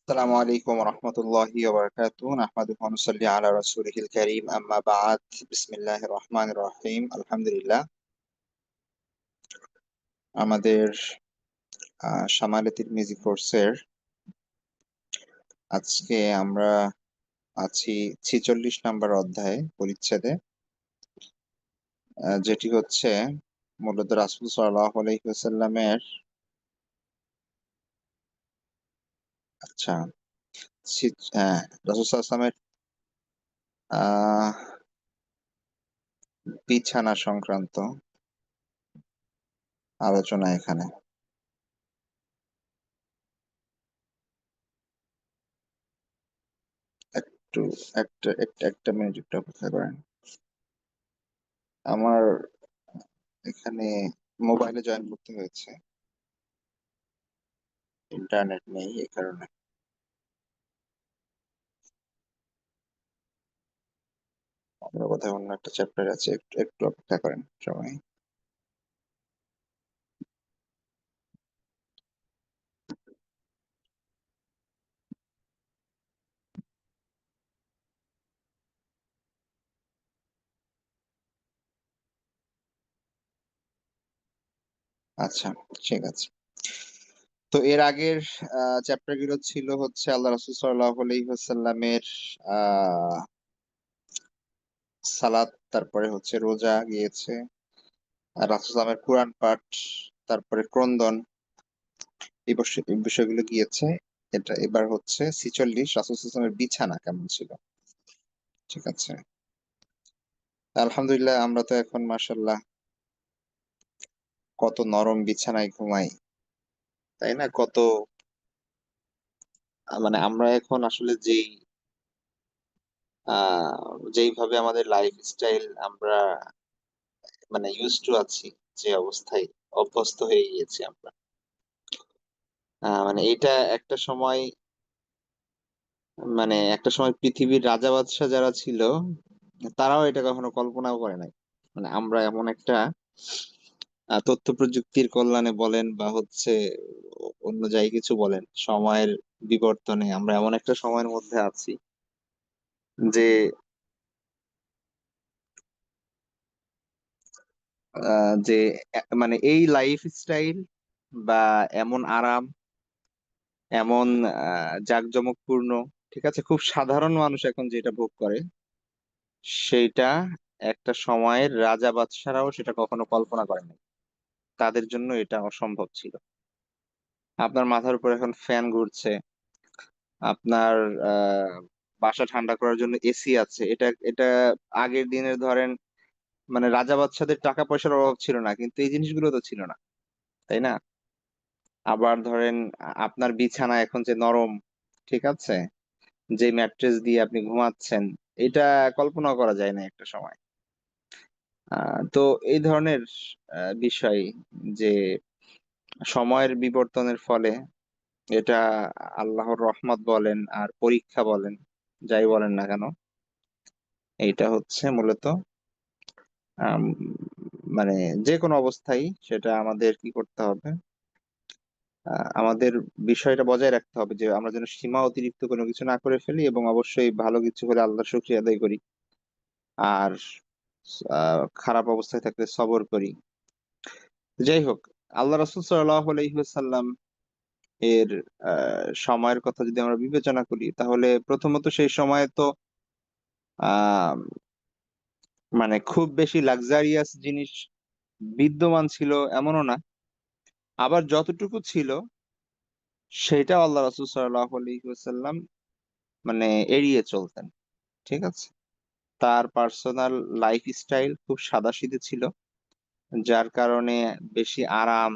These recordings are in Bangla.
السلام عليكم ورحمة الله وبركاته نحمده ونصلي على رسوله الكريم أما بعد بسم الله الرحمن الرحيم الحمد لله আমাদের সামালে তিরমিজি কোর্সের আজকে আমরা আছি ৪৬ নম্বর অধ্যায়ে পরিচ্ছেদে যেটি হচ্ছে মূলত রাসূল সাল্লাল্লাহু আলাইহি ওয়াসাল্লামের আচ্ছা রাসূল সাল্লাল্লাহু আলাইহি ওয়াসাল্লামের আহ বিছানা সংক্রান্ত আলোচনা এখানে। একটু একটা মিনিট একটু অপেক্ষা করেন। আমার এখানে মোবাইলে জয়েন করতে হয়েছে। ইন্টারনেট নেই এই কারণে। আমরা বোধহয় অন্য একটা চ্যাপ্টার আছে। একটু অপেক্ষা করেন সবাই। আচ্ছা, ঠিক আছে। তো এর আগের চ্যাপ্টার গুলো ছিল হচ্ছে আল্লাহ রাসূল সাল্লাল্লাহু আলাইহি ওয়াসাল্লামের আ সালাত, তারপরে হচ্ছে রোজা গিয়েছে। আর রাসূল সাল্লাল্লাহু আলাইহি কোরআন পাঠ, তারপরে ক্রন্দন এই বিষয়গুলো গিয়েছে। এবার হচ্ছে ৪৬ রাসূল সাল্লাল্লাহু আলাইহি ওয়াসাল্লামের বিছানা কেমন ছিল। ঠিক আছে। আলহামদুলিল্লাহ আমরা তো এখন মাশাআল্লাহ কত নরম বিছানায় ঘুমাই। তাই না? কত মানে আমরা এখন আসলে আ যেইভাবে আমাদের লাইফস্টাইল আমরা মানে used to আছি, যে অবস্থায় অভ্যস্ত হয়ে গিয়েছি আমরা। মানে এটা একটা সময় পৃথিবীর রাজা বাদশাহ যারা ছিল, তারাও এটা কখনো কল্পনাও করে নাই। মানে আমরা এমন একটা তথ্য প্রযুক্তির কল্যাণে বলেন বা হচ্ছে অন্য যাই কিছু বলেন, সময়ের বিবর্তনে আমরা এমন একটা সময়ের মধ্যে আছি যে যে মানে এই লাইফস্টাইল বা এমন আরাম, এমন জাঁকজমকপূর্ণ, ঠিক আছে? খুব সাধারণ মানুষ এখন যেটা ভোগ করে, সেইটা একটা সময়ের রাজা বাদশারাও সেটা কখনো কল্পনা করে নাই। তাদের জন্য এটা অসম্ভব ছিল। আপনার মাথার উপর এখন ফ্যান ঘুরছে, আপনার বাসা ঠান্ডা করার জন্য এসি আছে। এটা এটা আগের দিনের ধরেন মানে রাজা বাদশাদের টাকা পয়সার অভাব ছিল না, কিন্তু এই জিনিসগুলো তো ছিল না, তাই না? আবার ধরেন আপনার বিছানা এখন যে নরম, ঠিক আছে? যে ম্যাট্রেস দিয়ে আপনি ঘুমাচ্ছেন, এটা কল্পনাও করা যায় না একটা সময়। তো এই ধরনের বিষয় যে সময়ের বিবর্তনের ফলে এটা আল্লাহর রহমত বলেন আর পরীক্ষা বলেন, যাই বলেন না কেন, এইটা হচ্ছে মূলত আম, মানে যে কোনো অবস্থায় সেটা আমাদের কি করতে হবে, আমাদের বিষয়টা বজায় রাখতে হবে যে আমরা যেন সীমা অতিরিক্ত কোনো কিছু না করে ফেলি, এবং অবশ্যই ভালো কিছু হলে আল্লাহর শুকরিয়া আদায় করি। আর খারাপ অবস্থায় থাকলে সবর করি। যাই হোক, আল্লাহ রাসূল সাল্লাল্লাহু আলাইহি ওয়াসাল্লাম এর সময়ের কথা যদি আমরা বিবেচনা করি, তাহলে প্রথমত সেই সময়ে তো আহ মানে খুব বেশি লাক্সারিয়াস জিনিস বিদ্যমান ছিল এমনও না। আবার যতটুকু ছিল সেটা আল্লাহ রাসূল সাল্লাল্লাহু আলাইহি ওয়াসাল্লাম মানে এড়িয়ে চলতেন। ঠিক আছে? তার পার্সোনাল লাইফস্টাইল খুব সাদাসিধে ছিল, যার কারণে বেশি আরাম,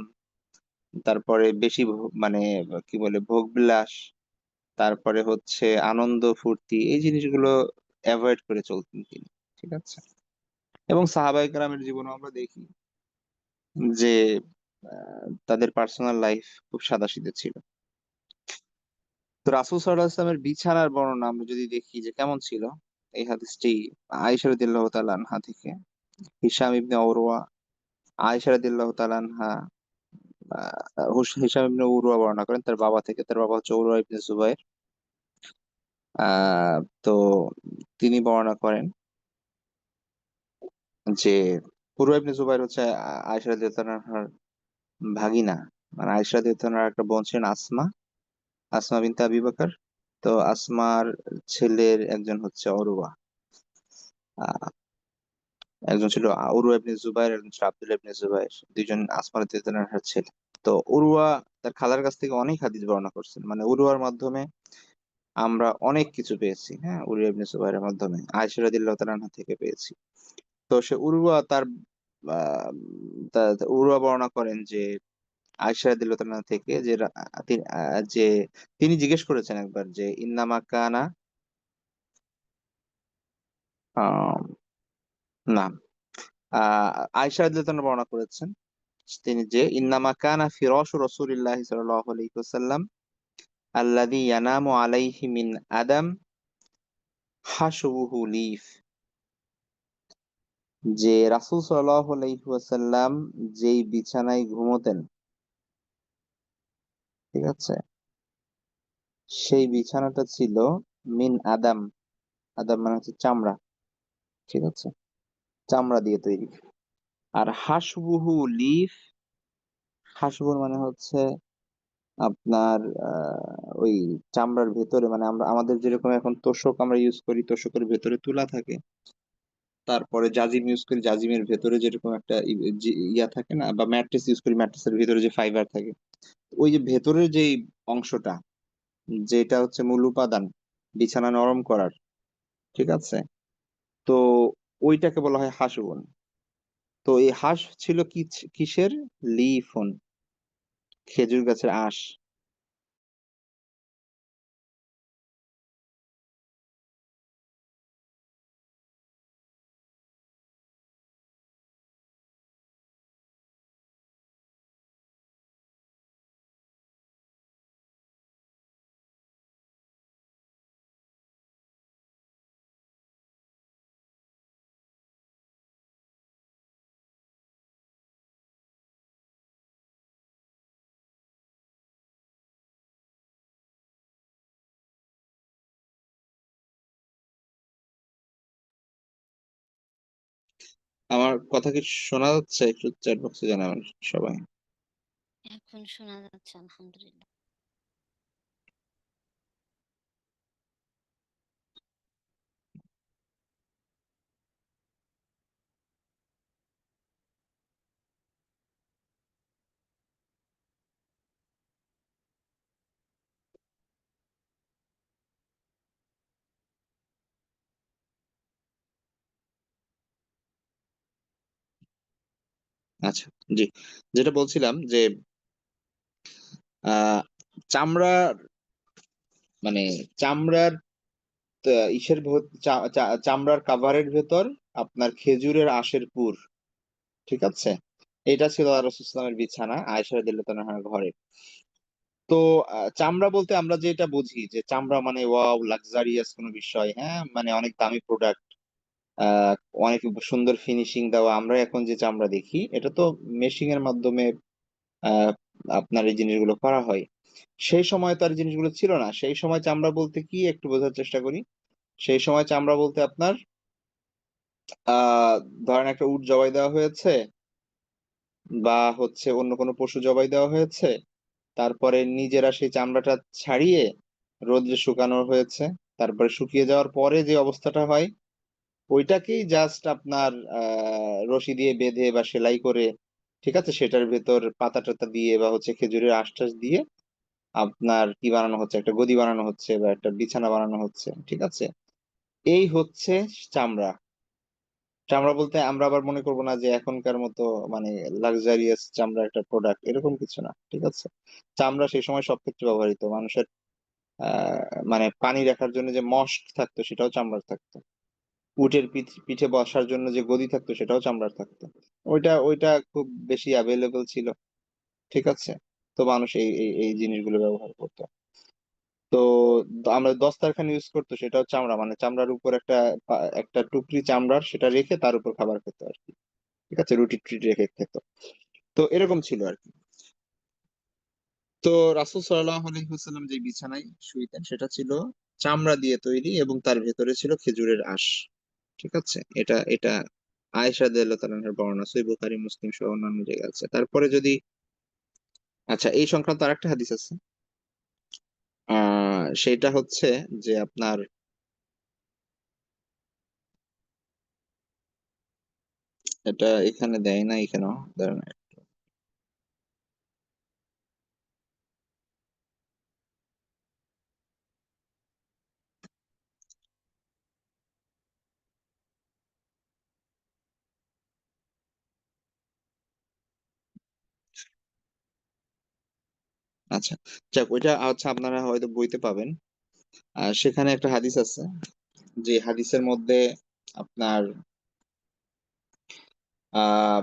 তারপরে বেশি মানে কি বলে ভোগবিলাস, তারপরে হচ্ছে আনন্দ ফুর্তি, এই জিনিসগুলো অ্যাভয়েড করে চলতেন তিনি। ঠিক আছে? এবং সাহাবায়ে কেরামের জীবনে আমরা দেখি যে তাদের পার্সোনাল লাইফ খুব সাদাসিধে ছিল। তো রাসূল সাল্লাল্লাহু আলাইহি ওয়াসাল্লামের বিছানার বর্ণনা আমরা যদি দেখি যে কেমন ছিল, এই হাদিসটি আয়েশা রাদিয়াল্লাহু তাআলা আনহা থেকে, হিশাম ইবনে উরওয়া, আয়েশা রাদিয়াল্লাহু তাআলা আনহা, হিশাম ইবনে উরওয়া বর্ণনা করেন তার বাবা থেকে। তার বাবা হচ্ছে উরওয়া ইবনে জুবাইর। তো তিনি বর্ণনা করেন যে উরওয়া ইবনে জুবাইর হচ্ছে আয়েশা রাদিয়াল্লাহু আনহার ভাগিনা। মানে আয়েশা রাদিয়াল্লাহু আনহার একটা বোন ছিলেন আসমা, আসমা বিনতে আবি বকর। তো আসমার ছেলের একজন হচ্ছে অরুয়া। আহ, একজন ছিল উরওয়া ইবনে জুবাইর, একজন ছিল আব্দুল্লাহ ইবনে জুবাইর, দুইজন আসমা রাদিয়াল্লাহু আনহার ছেলে। তো উরওয়া তার খালার কাছ থেকে অনেক হাদিস বর্ণনা করছেন, মানে উরওয়ার মাধ্যমে আমরা অনেক কিছু পেয়েছি। হ্যাঁ, উরওয়া ইবনে জুবাইরের মাধ্যমে আয়েশা রাদিয়াল্লাহু তাআলা আনহা থেকে পেয়েছি। তো সে উরওয়া তার আহ, উরওয়া বর্ণনা করেন যে আয়েশা রাদিয়াল্লাহু তাআলা আনহা থেকে যে যে তিনি জিজ্ঞেস করেছেন একবার যে ইন্নামা কানা, আহ, না, আয়েশা রাদিয়াল্লাহু তাআলা বর্ণনা করেছেন তিনি যে ইন্নামা কানা ফিরাশু রাসূলিল্লাহি সাল্লাল্লাহু আলাইহি ওয়াসাল্লাম আল্লাযী ইয়ানামু আলাইহি মিন আদম হাশবুহু লিফ। যে রাসূল সাল্লাল্লাহু আলাইহি ওয়াসাল্লাম যেই বিছানায় ঘুমোতেন, ঠিক আছে, সেই বিছানাটা ছিল মিন আদম। আদম মানে হচ্ছে চামড়া, ঠিক আছে, চামড়া দিয়ে তৈরি। আর হাসবুহু লিফ, হাসবুর মানে হচ্ছে আপনার ওই চামড়ার ভেতরে, মানে আমরা আমাদের যেরকম এখন তোশক আমরা ইউজ করি, তোশকের ভেতরে তুলা থাকে, তারপরে জাজিম ইউজ করি, জাজিমের ভেতরে যেরকম একটা ইয়া থাকে না, বা ম্যাট্রেস ইউজ করি, ম্যাট্রেসের ভিতরে যে ফাইবার থাকে, ওই যে ভেতরের যে অংশটা, যেটা হচ্ছে মূল উপাদান বিছানা নরম করার, ঠিক আছে, তো ওইটাকে বলা হয় হাসুবন। তো এই হাঁস ছিল কি, কিসের? লিফন, খেজুর গাছের আঁশ। আমার কথা কি শোনা যাচ্ছে? একটু চ্যাট বক্সে জানাবেন সবাই। এখন শোনা যাচ্ছে আলহামদুলিল্লাহ। আচ্ছা, জি, যেটা বলছিলাম যে আহ চামড়া, মানে চামড়ার ইসের চামড়ার কাভারের ভেতর আপনার খেজুরের আঁশের পুর, ঠিক আছে, এটা ছিল রাসূলুল্লাহ সাল্লাল্লাহু আলাইহি ওয়াসাল্লামের বিছানা, আয়েশা রাদিয়াল্লাহু তাআলার ঘরে। তো চামড়া বলতে আমরা যেটা বুঝি যে চামড়া মানে ওয়াও লাক্সারিয়াস কোনো বিষয়, হ্যাঁ, মানে অনেক দামি প্রোডাক্ট, আহ অনেক সুন্দর ফিনিশিং দেওয়া, আমরা এখন যে চামড়া দেখি এটা তো মেশিং এর মাধ্যমে আহ আপনার এই জিনিসগুলো করা হয়। সেই সময় তো আর এই জিনিসগুলো ছিল না। সেই সময় চামড়া বলতে কি একটু বোঝার চেষ্টা করি। সেই সময় চামড়া বলতে আপনার আহ ধরেন একটা উট জবাই দেওয়া হয়েছে, বা হচ্ছে অন্য কোনো পশু জবাই দেওয়া হয়েছে, তারপরে নিজেরা সেই চামড়াটা ছাড়িয়ে রোদ্রে শুকানো হয়েছে, তারপরে শুকিয়ে যাওয়ার পরে যে অবস্থাটা হয়, ওইটাকেই জাস্ট আপনার রশি দিয়ে বেঁধে বা সেলাই করে, ঠিক আছে, সেটার ভেতর পাতা টাতা দিয়ে বা হচ্ছে খেজুরের আঁশ টাশ দিয়ে আপনার কি বানানো হচ্ছে, একটা গদি বানানো হচ্ছে বা একটা বিছানা বানানো হচ্ছে, ঠিক আছে। এই হচ্ছে চামড়া। চামড়া বলতে আমরা আবার মনে করবো না যে এখনকার মতো মানে লাক্সারিয়াস চামড়া একটা প্রোডাক্ট, এরকম কিছু না, ঠিক আছে। চামড়া সেই সময় সব ক্ষেত্রে ব্যবহৃত, মানুষের আহ মানে পানি রাখার জন্য যে মস্ক থাকতো সেটাও চামড়ার থাকতো, উটের পিঠে বসার জন্য যে গদি থাকতো সেটাও চামড়ার থাকতো। ওইটা ওইটা খুব বেশি অ্যাভেলেবল ছিল, ঠিক আছে। তো মানুষ এই এই এই জিনিসগুলো ব্যবহার করতো। তো আমরা দস্তরখান ইউজ করতো, সেটাও চামড়া, মানে চামড়ার উপর একটা একটা টুকরি চামড়ার সেটা রেখে তার উপর খাবার খেত আর কি, ঠিক আছে, রুটি টুটি রেখে খেত। তো এরকম ছিল আর কি। তো রাসূল সাল্লাল্লাহু আলাইহি ওয়াসাল্লাম যে বিছানায় শুইতেন সেটা ছিল চামড়া দিয়ে তৈরি এবং তার ভেতরে ছিল খেজুরের আঁশ। ঠিক আছে, এটা এটা আয়েশা রাদিয়াল্লাহু তাআলার বর্ণনা, সহিহ বুখারী মুসলিম সহ অন্যান্য জায়গায় আছে। তারপরে যদি, আচ্ছা, এই সংক্রান্ত আরেকটা হাদিস আছে। সেটা হচ্ছে যে আপনার, এটা এখানে দেয় না, এখানেও দাঁড়ান। আচ্ছা, যাক, ওইটা আচ্ছা আপনারা হয়তো বইতে পাবেন। সেখানে একটা হাদিস আছে, যে হাদিসের মধ্যে আপনার আহ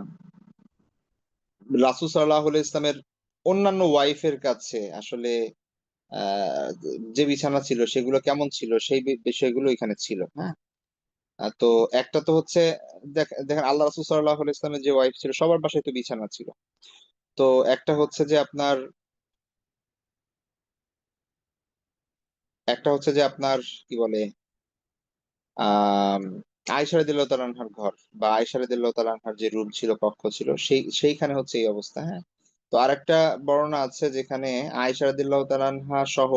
রাসূল সাল্লাল্লাহু আলাইহি ইসলামের অন্যান্য ওয়াইফের কাছে আসলে আহ যে বিছানা ছিল সেগুলো কেমন ছিল সেই বিষয়গুলো এখানে ছিল। হ্যাঁ, তো একটা তো হচ্ছে, দেখেন আল্লাহ রাসূল সাল্লাল্লাহু আলাইহি ইসলামের যে ওয়াইফ ছিল সবার বাসায় তো বিছানা ছিল। তো একটা হচ্ছে যে আপনার, কি বলে, আহ আয়েশা রাদিয়াল্লাহু তাআলা আনহার ঘর, বা আয়েশা রাদিয়াল্লাহু তাআলা আনহার যে রুম ছিল, কক্ষ ছিল, সেইখানে হচ্ছে এই অবস্থা। হ্যাঁ, তো আরেকটা বর্ণনা আছে যেখানে আয়েশা রাদিয়াল্লাহু তাআলা আনহা সহ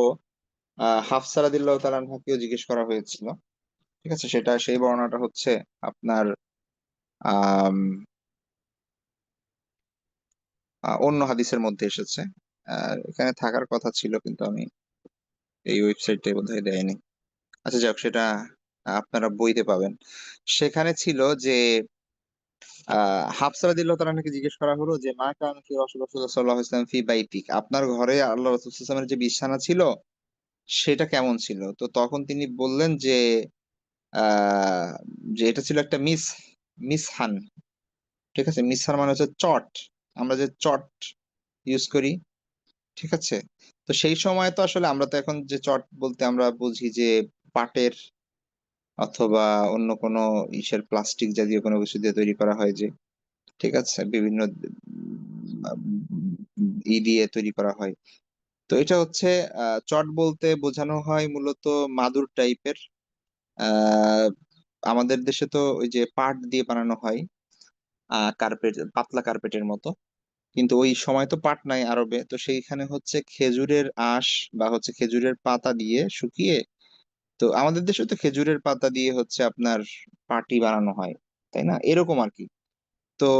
হাফসা রাদিয়াল্লাহু তাআলা আনহাকেও জিজ্ঞেস করা হয়েছিল। ঠিক আছে, সেই বর্ণনাটা হচ্ছে আপনার আম, অন্য হাদিসের মধ্যে এসেছে। এখানে থাকার কথা ছিল কিন্তু আমি এই ওয়েবসাইটে বোধহয় দেয়নি। আচ্ছা, যাক, সেটা আপনারা বইতে পাবেন। সেখানে ছিল যে হাফসা রাদিয়াল্লাহু তাআলা আনহাকে জিজ্ঞেস করা হলো যে মা কানা ফি রাসূলুল্লাহ সাল্লাল্লাহু আলাইহি ওয়াসাল্লাম ফি বাইতিক, আপনার ঘরে আল্লাহ রাসূল সাল্লাল্লাহু আলাইহি ওয়াসাল্লামের যে বিছানা ছিল সেটা কেমন ছিল। তো তখন তিনি বললেন যে আহ যে এটা ছিল একটা মিসহান। ঠিক আছে, মিসহান মানে হচ্ছে চট, আমরা যে চট ইউজ করি। ঠিক আছে, তো সেই সময় তো আসলে আমরা তো এখন যে চট বলতে আমরা বুঝি যে পাটের অথবা অন্য কোনো ইসের প্লাস্টিক জাতীয় কোনো কিছু দিয়ে তৈরি করা হয় যে, ঠিক আছে, বিভিন্ন দিয়ে তৈরি করা হয়। তো এটা হচ্ছে চট বলতে বোঝানো হয় মূলত মাদুর টাইপের। আহ আমাদের দেশে তো ওই যে পাট দিয়ে বানানো হয় কার্পেট, পাতলা কার্পেটের মতো। কিন্তু ওই সময় তো পাট নাই আরবে, তো সেইখানে হচ্ছে খেজুরের আঁশ বা হচ্ছে খেজুরের পাতা দিয়ে শুকিয়ে, তো আমাদের দেশে তো খেজুরের পাতা দিয়ে হচ্ছে আপনার পাটি বানানো হয়, তাই না, এরকম আর কি। তো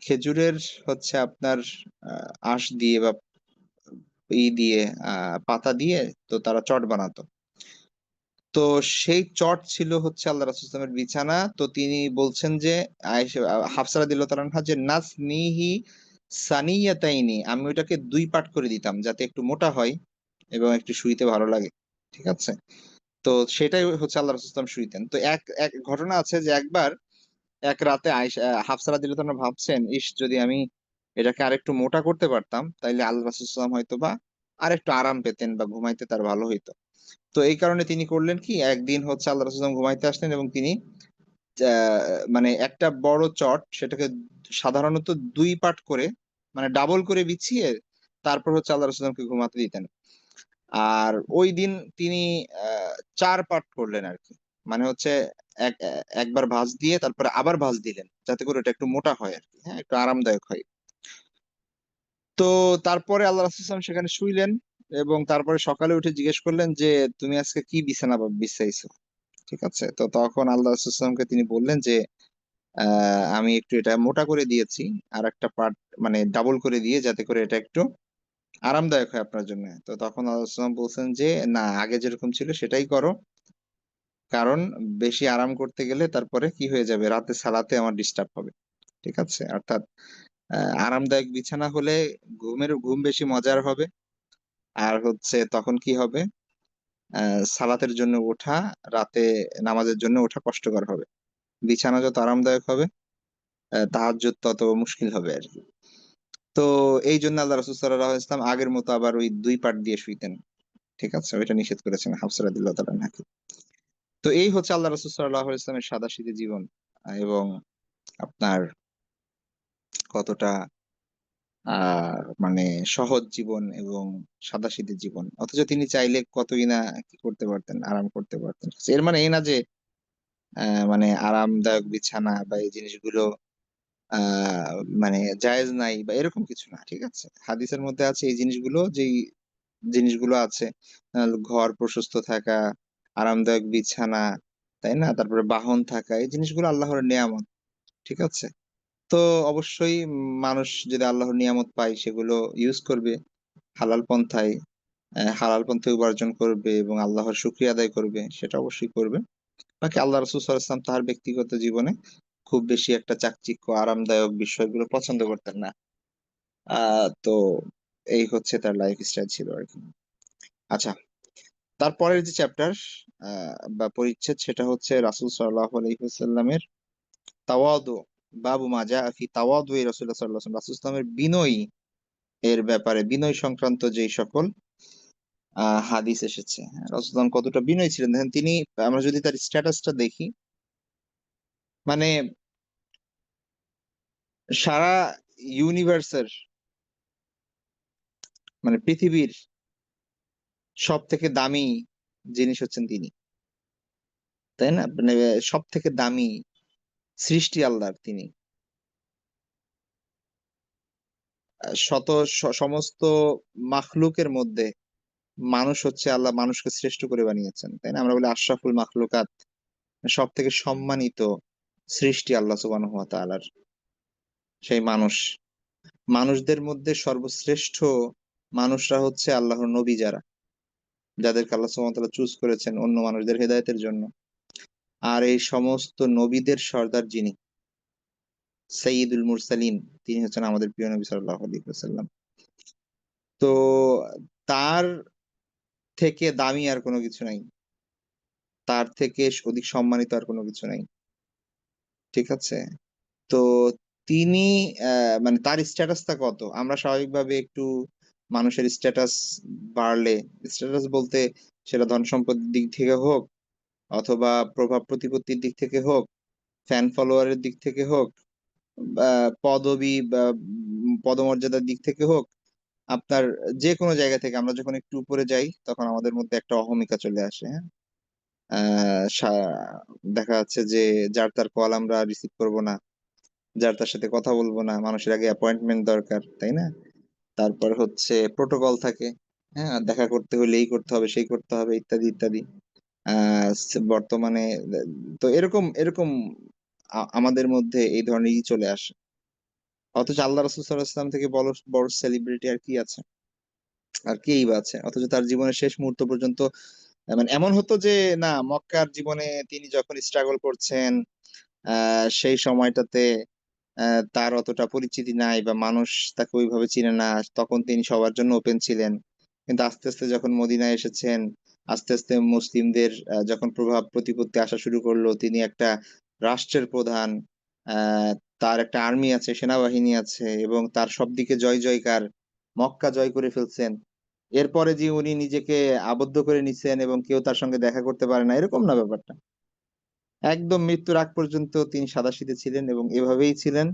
খেজুরের হচ্ছে আপনার আঁশ দিয়ে বা দিয়ে পাতা দিয়ে তো তারা চট বানাতো। তো সেই চট ছিল হচ্ছে আল্লাহ রাসূল সাল্লাল্লাহু আলাইহি ওয়াসাল্লামের বিছানা। তো তিনি বলছেন যে আয়েশা, হাফসা রাদিয়াল্লাহু তাআলা আনহা, যে নাসনিহি সানিয়াতাইনি, আমি ওইটাকে দুই পাট করে দিতাম যাতে একটু মোটা হয় এবং একটু শুইতে ভালো লাগে। ঠিক আছে, তো সেটাই হচ্ছে আল্লাহ রাসূল সাল্লাল্লাহু আলাইহি ওয়াসাল্লাম শুইতেন। তো এক এক ঘটনা আছে যে একবার এক রাতে আয়েশা, হাফসা রাদিয়াল্লাহু তাআলা ভাবছেন, ইস, যদি আমি এটাকে আরেকটু মোটা করতে পারতাম তাইলে আল্লাহ রাসূল সাল্লাল্লাহু আলাইহি ওয়াসাল্লাম হয়তো বা আরেকটু আরাম পেতেন বা ঘুমাইতে তার ভালো হইতো। তো এই কারণে তিনি করলেন কি, একদিন হচ্ছে আল্লাহ রাসূল সাল্লাল্লাহু আলাইহি ওয়াসাল্লাম ঘুমাইতে আসলেন এবং তিনি মানে একটা বড় চট সেটাকে সাধারণত দুই পাট করে, মানে ডাবল করে বিছিয়ে তারপর হচ্ছে আল্লাহ রাসূল সাল্লাল্লাহু আলাইহি ওয়াসাল্লামকে ঘুমাতে দিতেন। আর ওই দিন তিনি চার পাট করলেন আর কি। মানে হচ্ছে একবার ভাঁজ দিয়ে তারপরে আবার ভাঁজ দিলেন যাতে করে এটা একটু মোটা হয় আর কি, হ্যাঁ, একটু আরামদায়ক হয়। তো তারপরে আল্লাহ রাসূল সাল্লাল্লাহু আলাইহি ওয়াসাল্লাম সেখানে শুইলেন এবং তারপরে সকালে উঠে জিজ্ঞেস করলেন যে তুমি আজকে কি বিছানা বিছাইছো। ঠিক আছে, তো তখন আল্লাহ রাসূল সাল্লাল্লাহু আলাইহি ওয়াসাল্লামকে তিনি বললেন যে আমি একটু এটা মোটা করে দিয়েছি, আর একটা পার্ট মানে ডাবল করে দিয়ে, যাতে করে এটা একটু আরামদায়ক হয় আপনার জন্য। তো তখন আল্লাহ রাসূল সাল্লাল্লাহু আলাইহি ওয়াসাল্লাম বলছেন যে না, আগে যেরকম ছিল সেটাই করো, কারণ বেশি আরাম করতে গেলে তারপরে কি হয়ে যাবে, রাতে সালাতে আমার ডিস্টার্ব হবে। ঠিক আছে, অর্থাৎ আরামদায়ক বিছানা হলে ঘুম বেশি মজার হবে। আর হচ্ছে তখন কি হবে, সালাতের জন্য ওঠা, রাতে নামাজের জন্য ওঠা কষ্টকর হবে। বিছানা যত আরামদায়ক হবে তাহাজ্জুদ তত মুশকিল হবে আর কি। তো এই জন্য আল্লাহ রাসূল সাল্লাল্লাহু আলাইহি ওয়াসাল্লাম আগের মতো আবার ওই দুই পাট দিয়ে শুইতেন। ঠিক আছে, ওইটা নিষেধ করেছেন হাফসা রাদিয়াল্লাহু তাআলা আনহাকে। তো এই হচ্ছে আল্লাহ রাসূল সাল্লাল্লাহু আলাইহি ওয়াসাল্লামের সাদাসিধে জীবন, এবং আপনার কতটা মানে সহজ জীবন এবং সাদাসিধে জীবন, অথচ তিনি চাইলে কতই না কি করতে পারতেন, আরাম করতে পারতেন। এর মানে এই না যে মানে আরামদায়ক বিছানা বা এই জিনিসগুলো মানে জায়েজ নাই বা এরকম কিছু না, ঠিক আছে? হাদিসের মধ্যে আছে এই জিনিসগুলো, যেই জিনিসগুলো আছে, ঘর প্রশস্ত থাকা, আরামদায়ক বিছানা, তাই না? তারপরে বাহন থাকা, এই জিনিসগুলো আল্লাহর নেয়ামত, ঠিক আছে? তো অবশ্যই মানুষ যদি আল্লাহর নিয়ামত পায় সেগুলো ইউজ করবে হালাল পন্থায়, হালাল পন্থায় উপার্জন করবে এবং আল্লাহর শুকরিয়া আদায় করবে, সেটা অবশ্যই করবে। বাকি আল্লাহ রাসূল সাল্লাল্লাহু আলাইহি ওয়াসাল্লাম তার ব্যক্তিগত জীবনে খুব বেশি একটা চাকচিক্য, আরামদায়ক বিষয়গুলো পছন্দ করতেন না। তো এই হচ্ছে তার লাইফস্টাইল ছিল আরকি। আচ্ছা, তারপরের যে চ্যাপ্টার আ বা পরিচ্ছেদ সেটা হচ্ছে রাসূল সাল্লাল্লাহু আলাইহি ওয়াসাল্লামের তাওয়াদু। বাবু মা জাআ ফি তাওয়াদুই রাসূলিল্লাহ সাল্লাল্লাহু আলাইহি ওয়াসাল্লাম। রাসূল সাল্লাল্লাহু আলাইহি ওয়াসাল্লামের বিনয়ী এর ব্যাপারে, বিনয় সংক্রান্ত যেই সকল হাদিস এসেছে। হ্যাঁ? রাসূল সাল্লাল্লাহু আলাইহি ওয়াসাল্লাম কতটা বিনয়ী ছিলেন দেখেন, তিনি, আমরা যদি তার স্ট্যাটাসটা দেখি, মানে সারা ইউনিভার্সের, মানে পৃথিবীর সবথেকে দামি জিনিস হচ্ছেন তিনি। তাই না? মানে সবথেকে দামি সৃষ্টি আল্লাহর তিনি। শত সমস্ত মাখলুকের মধ্যে মানুষ হচ্ছে, আল্লাহ মানুষকে শ্রেষ্ঠ করে বানিয়েছেন। তাই না? আমরা বলি আশরাফুল মাখলুকাত, সবথেকে সম্মানিত সৃষ্টি আল্লাহ সুবহানাহু ওয়া তাআলার সেই মানুষ। মানুষদের মধ্যে সর্বশ্রেষ্ঠ মানুষরা হচ্ছে আল্লাহর নবী যারা, যাদেরকে আল্লাহ সুবহানাহু ওয়া তাআলা চুজ করেছেন অন্য মানুষদের হেদায়েতের জন্য। আর এই সমস্ত নবীদের সর্দার যিনি, সাইয়্যিদুল মুরসালিন, তিনি হচ্ছেন আমাদের প্রিয় নবী সাল্লাল্লাহু আলাইহি ওয়াসাল্লাম। তো তার থেকে দামি আর কোনো কিছু নাই। তার থেকে অধিক সম্মানিত আর কোনো কিছু নাই। ঠিক আছে? তো তিনি অ্যা মানে তার স্ট্যাটাসটা কত? আমরা স্বাভাবিকভাবে একটু মানুষের স্ট্যাটাস বাড়লে, স্ট্যাটাস বলতে সেটা ধন সম্পদের দিক থেকে হোক, অথবা প্রভাব প্রতিপত্তির দিক থেকে হোক, ফ্যান ফলোয়ারের দিক থেকে হোক, বা পদবি বা পদমর্যাদার দিক থেকে হোক, আপনার যেকোনো জায়গা থেকে আমরা যখন একটু উপরে যাই, তখন আমাদের মধ্যে একটা অহমিকা চলে আসে, হ্যাঁ? আ সা দেখা যাচ্ছে যে যার তার কল আমরা রিসিভ করব না। যার তার সাথে কথা বলব না। মানুষের আগে অ্যাপয়েন্টমেন্ট দরকার, তাই না? তারপর হচ্ছে প্রোটোকল থাকে। হ্যাঁ? দেখা করতে হলে এই করতে হবে, সেই করতে হবে, ইত্যাদি, ইত্যাদি। আ বর্তমানে তো এরকম আমাদের মধ্যে এই ধরনের চলে আসে। অথচ আল্লাহ রাসূল সাল্লাল্লাহু আলাইহি ওয়াসাল্লাম থেকে বড় সেলিব্রিটি আর কি আছে? আর কেই বা আছে? অথচ তার জীবনের শেষ মুহূর্ত পর্যন্ত মানে এমন হতো যে না, মক্কার জীবনে তিনি যখন স্ট্রাগল করছেন, আ সেই সময়টাতে তার অতটা পরিচিতি নাই বা মানুষ তাকে ওইভাবে চিনে না। তখন তিনি সবার জন্য ওপেন ছিলেন। কিন্তু আস্তে, আস্তে যখন মদিনায় এসেছেন, আস্তে, আস্তে মুসলিমদের যখন প্রভাব প্রতিপত্তি আসা শুরু করলো, তিনি একটা রাষ্ট্রের প্রধান। আ তার একটা আর্মি আছে, সেনাবাহিনী আছে এবং তার সবদিকে জয় জয়কার। মক্কা জয় করে ফেলছেন। এরপরে যে উনি নিজেকে আবদ্ধ করে নিছেন এবং কেউ তার সঙ্গে দেখা করতে পারে না, এরকম না ব্যাপারটা। একদম মৃত্যুর আগ পর্যন্ত তিনি সাদাসিধে ছিলেন এবং এভাবেই ছিলেন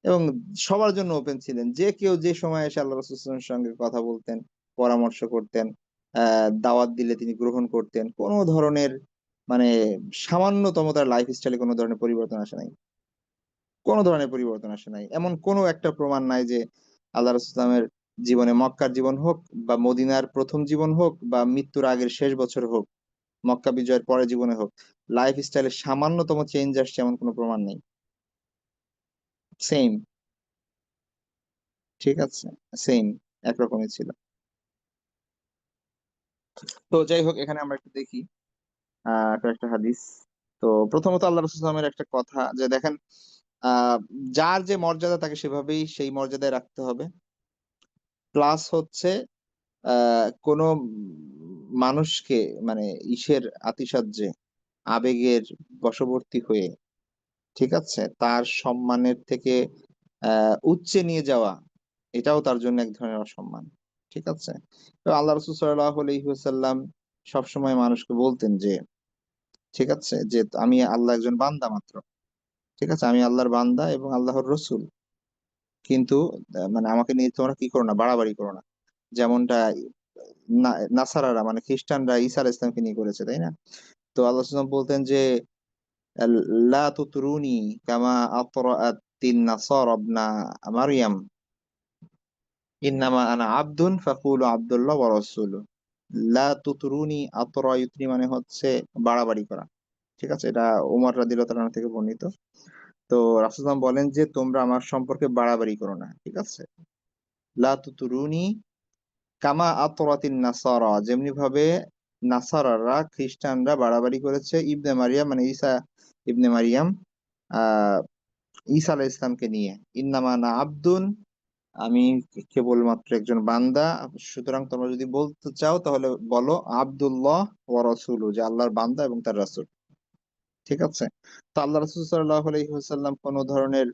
এবং সবার জন্য ওপেন ছিলেন। যে কেউ যে সময় এসে আল্লাহ রাসূল সাল্লাল্লাহু আলাইহি ওয়াসাল্লামের সঙ্গে কথা বলতেন, পরামর্শ করতেন, আ দাওয়াত দিলে তিনি গ্রহণ করতেন। কোন ধরনের মানে সামান্যতম তার লাইফস্টাইলে কোন ধরনের পরিবর্তন আসে নাই। কোন ধরনের পরিবর্তন আসে নাই। এমন কোন একটা প্রমাণ নাই যে আল্লাহ রাসূল সাল্লাল্লাহু আলাইহি ওয়াসাল্লামের জীবনে, মক্কার জীবন হোক বা মদিনার ১ম জীবন হোক বা মৃত্যুর আগের শেষ বছর হোক, মক্কা বিজয়ের পরের জীবনে হোক, লাইফস্টাইলে সামান্যতম চেঞ্জ আসছে এমন কোন প্রমাণ নেই। সেইম, ঠিক আছে? সেইম একরকমই ছিল। তো যাই হোক, এখানে আমরা একটু দেখি কয়েকটা হাদিস। তো প্রথমত আল্লাহ রাসূল সাল্লাল্লাহু আলাইহি ওয়াসাল্লামের একটা কথা যে দেখেন, আ যার যে মর্যাদা তাকে সেভাবেই সেই মর্যাদায় রাখতে হবে। প্লাস হচ্ছে আ কোনো মানুষকে মানে আতিশয্যে, আবেগের বশবর্তী হয়ে, ঠিক আছে? তার সম্মানের থেকে উচ্চে নিয়ে যাওয়া, এটাও তার জন্য এক ধরনের অসম্মান। ঠিক আছে? তো আল্লাহ রাসূল সাল্লাল্লাহু আলাইহি ওয়াসাল্লাম সবসময় মানুষকে বলতেন যে, ঠিক আছে? যে আমি আল্লাহর একজন বান্দা মাত্র। ঠিক আছে? আমি আল্লাহর বান্দা এবং আল্লাহর রসুল। কিন্তু মানে আমাকে নিয়ে তোমরা কি করো না, বাড়াবাড়ি করো না, যেমনটা নাসারারা মানে খ্রিস্টানরা ঈসা আলাইহিস সালামকে নিয়ে করেছে, তাই না? তো আল্লাহ সাল্লাল্লাহু আলাইহি ওয়াসাল্লাম বলতেন যে লা তুতরুনি কামা আতরাতিন নাসারা ইবনা মারইয়াম ইন্নামা আনা আবদুন ফাকুলু আব্দুল্লাহ ওয়া রাসূলুহু। লা তুতরুনি, আতরা ইউতরি মানে হচ্ছে বাড়াবাড়ি করা। ঠিক আছে? এটা উমর রাদিয়াল্লাহু তাআলা আনহু থেকে বর্ণিত। তো রাসূল সাল্লাল্লাহু আলাইহি ওয়াসাল্লাম বলেন যে তোমরা আমার সম্পর্কে বাড়াবাড়ি করো না। ঠিক আছে? লা তুতরুনি কামা আতরাতিন নাসারা, যেমনি ভাবে নাসারারা খ্রিস্টানরা বাড়াবাড়ি করেছে ইবনে মারিয়াম মানে ঈসা ইবনে মারিয়াম আহ ঈসা আলাইহিস সালামকে নিয়ে। ইন্নামা আনা আবদুন, আমি কেবলমাত্র একজন বান্দা। সুতরাং তোমরা যদি বলতে চাও তাহলে বলো আব্দুল্লাহ ওয়া রাসূলুহু, যে আল্লাহর বান্দা এবং তার রাসূল। ঠিক আছে? তো আল্লাহ রাসূল সাল্লাল্লাহু আলাইহি ওয়াসাল্লাম কোন ধরনের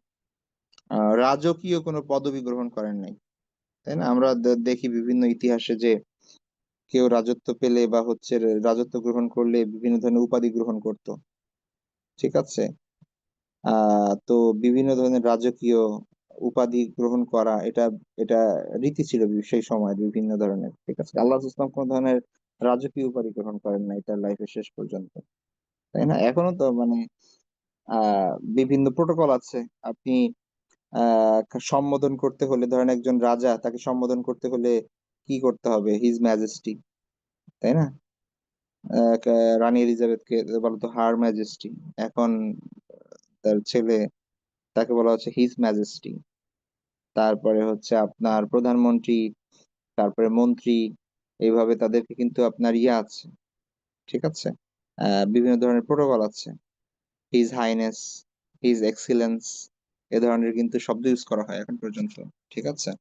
রাজকীয় কোনো পদবি গ্রহণ করেন নাই। তাই না? আমরা দেখি বিভিন্ন ইতিহাসে যে কেউ রাজত্ব পেলে বা হচ্ছে রাজত্ব গ্রহণ করলে বিভিন্ন ধরনের উপাধি গ্রহণ করত। ঠিক আছে? তো বিভিন্ন ধরনের রাজকীয় উপাধি গ্রহণ করা, এটা এটা রীতি ছিল সেই সময় বিভিন্ন ধরনের। ঠিক আছে? আল্লাহ ইসলাম কোন ধরনের রাজকীয় উপাধি গ্রহণ করেন না তার লাইফের শেষ পর্যন্ত, তাই না? এখনো তো মানে বিভিন্ন প্রোটোকল আছে। আপনি সম্বোধন করতে হলে, ধরেন একজন রাজা, তাকে সম্বোধন করতে হলে কি করতে হবে? হিজ ম্যাজেস্টি, তাই না? রানী এলিজাবেথকে বলা হতো হার ম্যাজেস্টি। এখন তার ছেলে, তাকে বলা হচ্ছে হিজ ম্যাজেস্টি। তারপরে হচ্ছে আপনার প্রধানমন্ত্রী, তারপরে মন্ত্রী, এইভাবে তাদেরকে কিন্তু আপনার ইয়ে আছে। ঠিক আছে? বিভিন্ন ধরনের প্রোটোকল আছে। হিজ হাইনেস, হিজ এক্সিলেন্স, এ ধরনের কিন্তু শব্দ ইউজ করা হয় এখন পর্যন্ত। ঠিক আছে?